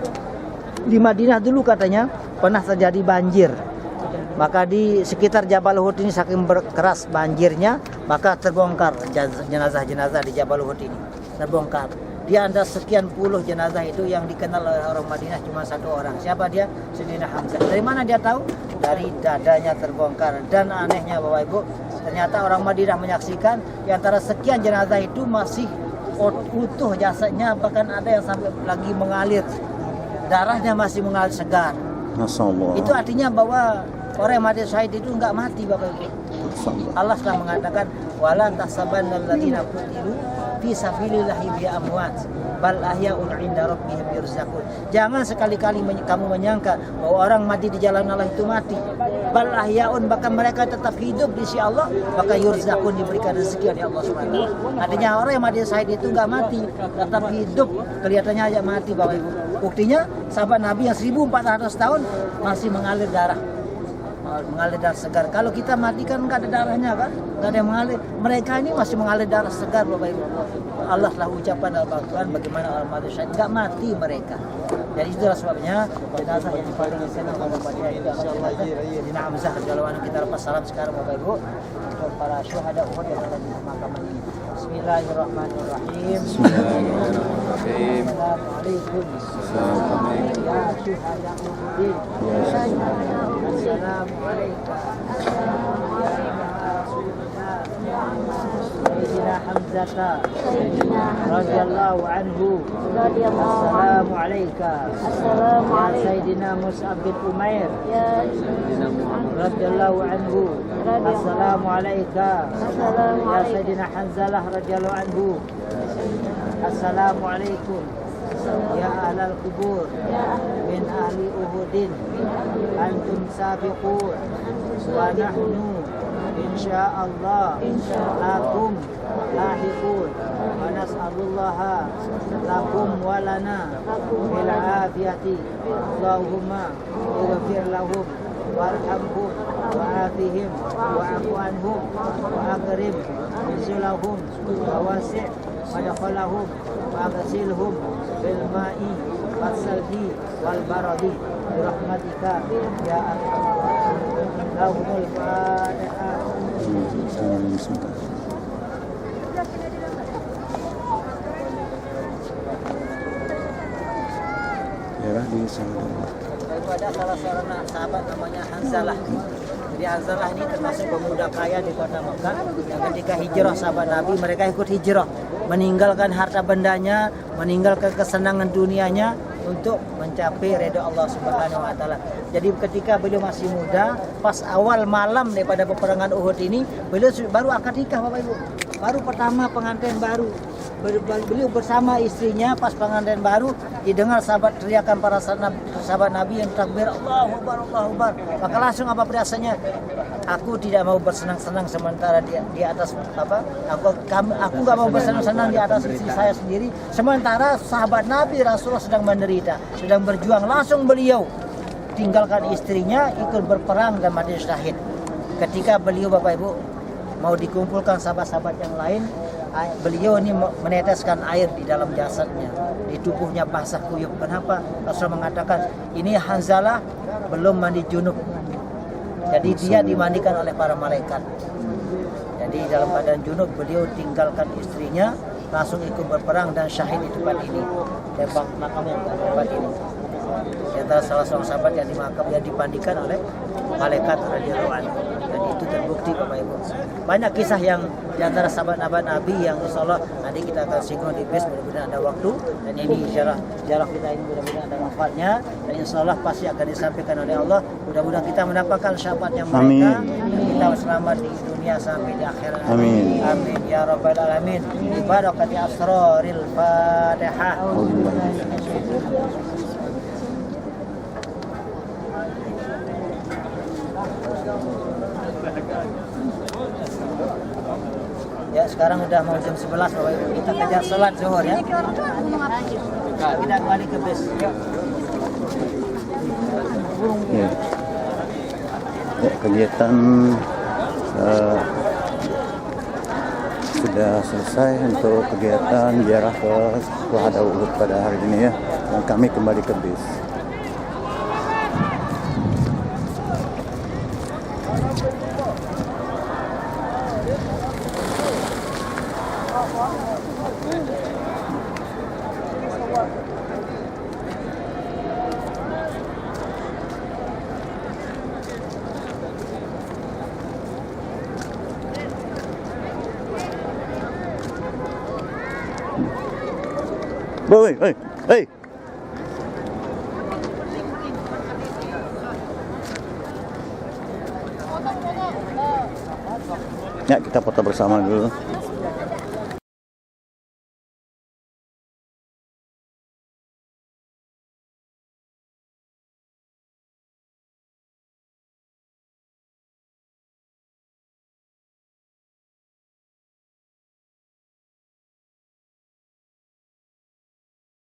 Di Madinah dulu katanya pernah terjadi banjir. Maka di sekitar Jabal Uhud ini saking keras banjirnya, maka terbongkar jenazah-jenazah di Jabal Uhud ini. Terbongkar. Di antara sekian puluh jenazah itu yang dikenal oleh orang Madinah cuma satu orang. Siapa dia? Sayyidina Hamzah. Dari mana dia tahu? Dari dadanya terbongkar. Dan anehnya Bapak Ibu, ternyata orang Madinah menyaksikan di antara sekian jenazah itu masih utuh jasadnya, bahkan ada yang sampai lagi mengalir. Darahnya masih mengalir segar. Masya Allah. Itu artinya bahwa orang yang mati syahid itu enggak mati Bapak Ibu. Allah telah mengatakan wala tahsabanna alladziina qutilu fi sabilillahi bi amwat bal ahya'un 'inda rabbihim yurzaqun. Jangan sekali-kali kamu menyangka bahwa orang mati di jalan Allah itu mati. Bal ahya'un, bahkan mereka tetap hidup di sisi Allah, maka yurzaqun, diberikan rezeki oleh Allah Subhanahu wa taala. Artinya orang yang mati syahid itu enggak mati, tetap hidup, kelihatannya aja mati Bapak Ibu. Buktinya sahabat Nabi yang 1400 tahun masih mengalir darah segar. Kalau kita mati kan nggak ada darahnya kan, nggak ada yang mengalir. Mereka ini masih mengalir darah segar Bapak Ibu. Allah telah ucapkan dalam Al-Quran bagaimana orang mati syahid, nggak mati mereka. Jadi itulah sebabnya jenazah yang paling dikenal pada Madinah itu adalah Sayyidina Hamzah radhiyallahu anhu. Kita lepas salam sekarang Bapak Ibu untuk para syuhada Uhud yang ada di makam ini. Bismillahirrahmanirrahim. Bismillahirrahmanirrahim. Assalamualaikum. Ya syuhada Uhud. Assalamualaikum. Sayyidina Hamzah radhiyallahu anhu. Assalamualaikum. Ya Sayyidina Mus'ab bin Umair radhiyallahu anhu. Assalamualaikum. Ya Sayyidina Hanzalah radhiyallahu anhu. Assalamualaikum. Ya ahlal kubur min ahli Uhudin antum sabiqun wa nahnu insyaallah lakum lahiqun wa nas'alullaha lakum wa lana bil afiyati. Allahumma ighfir lahum warhamhum wa'afihim wa'afu anhum wa akrim nuzulahum wa wasi' madkhalahum wa aghsilhum bil ma'i was-salji wal baradi bi rahmatika ya arhamar rahimin. Lahumul Fatihah. Nabi sallallahu. Itu ada salah seorang sahabat namanya Hanzalah. Jadi Hanzalah ini termasuk pemuda kaya di kota Mekah yang ketika hijrah sahabat Nabi, mereka ikut hijrah, meninggalkan harta bendanya, meninggalkan kesenangan dunianya untuk mencapai ridha Allah Subhanahu wa taala. Jadi ketika beliau masih muda, pas awal malam daripada peperangan Uhud ini, beliau baru akad nikah Bapak Ibu. Baru pertama pengantin baru. Beliau bersama istrinya pas pengantin baru didengar sahabat teriakan para sahabat Nabi yang takbir Allahu Akbar, Allahu Akbar. Maka langsung apa perasanya? Aku tidak mau bersenang-senang sementara di atas apa? Aku nggak mau bersenang-senang di atas istri saya sendiri. Sementara sahabat Nabi Rasulullah sedang menderita, sedang berjuang. Langsung beliau tinggalkan istrinya ikut berperang dan mati syahid. Ketika beliau Bapak Ibu mau dikumpulkan sahabat-sahabat yang lain, beliau ini meneteskan air di dalam jasadnya, di tubuhnya basah kuyup. Kenapa? Rasul mengatakan ini Hanzalah belum mandi junub, jadi dia dimandikan oleh para malaikat. Jadi dalam keadaan junub beliau tinggalkan istrinya, langsung ikut berperang dan syahid di tempat ini, tembak makamnya di tempat ini. Di antara salah seorang sahabat yang dimakam yang dipandikan oleh malaikat radhiyallahu anhu. Dan itu terbukti Bapak Ibu. Banyak kisah yang di antara sahabat-sahabat Nabi yang insyaallah nanti kita akan singgung di bis, mudah-mudahan ada waktu. Dan ini jarah kita ini mudah-mudahan ada manfaatnya dan insyaallah pasti akan disampaikan oleh Allah. Mudah-mudahan kita mendapatkan syafaatnya mereka. Kita selamat di dunia sampai di akhirat. Amin. Amin ya rabbal alamin. Bi barakati asraril Fatihah. Ya sekarang udah mau jam 11 Bapak Ibu. Kita kejar sholat zuhur ya. Kita kembali ke bis. Yuk. Ya. Ya, kegiatan sudah selesai untuk kegiatan ziarah ke Syuhada Uhud pada hari ini ya. Dan kami kembali ke bis. Hei. Ya, kita foto bersama dulu.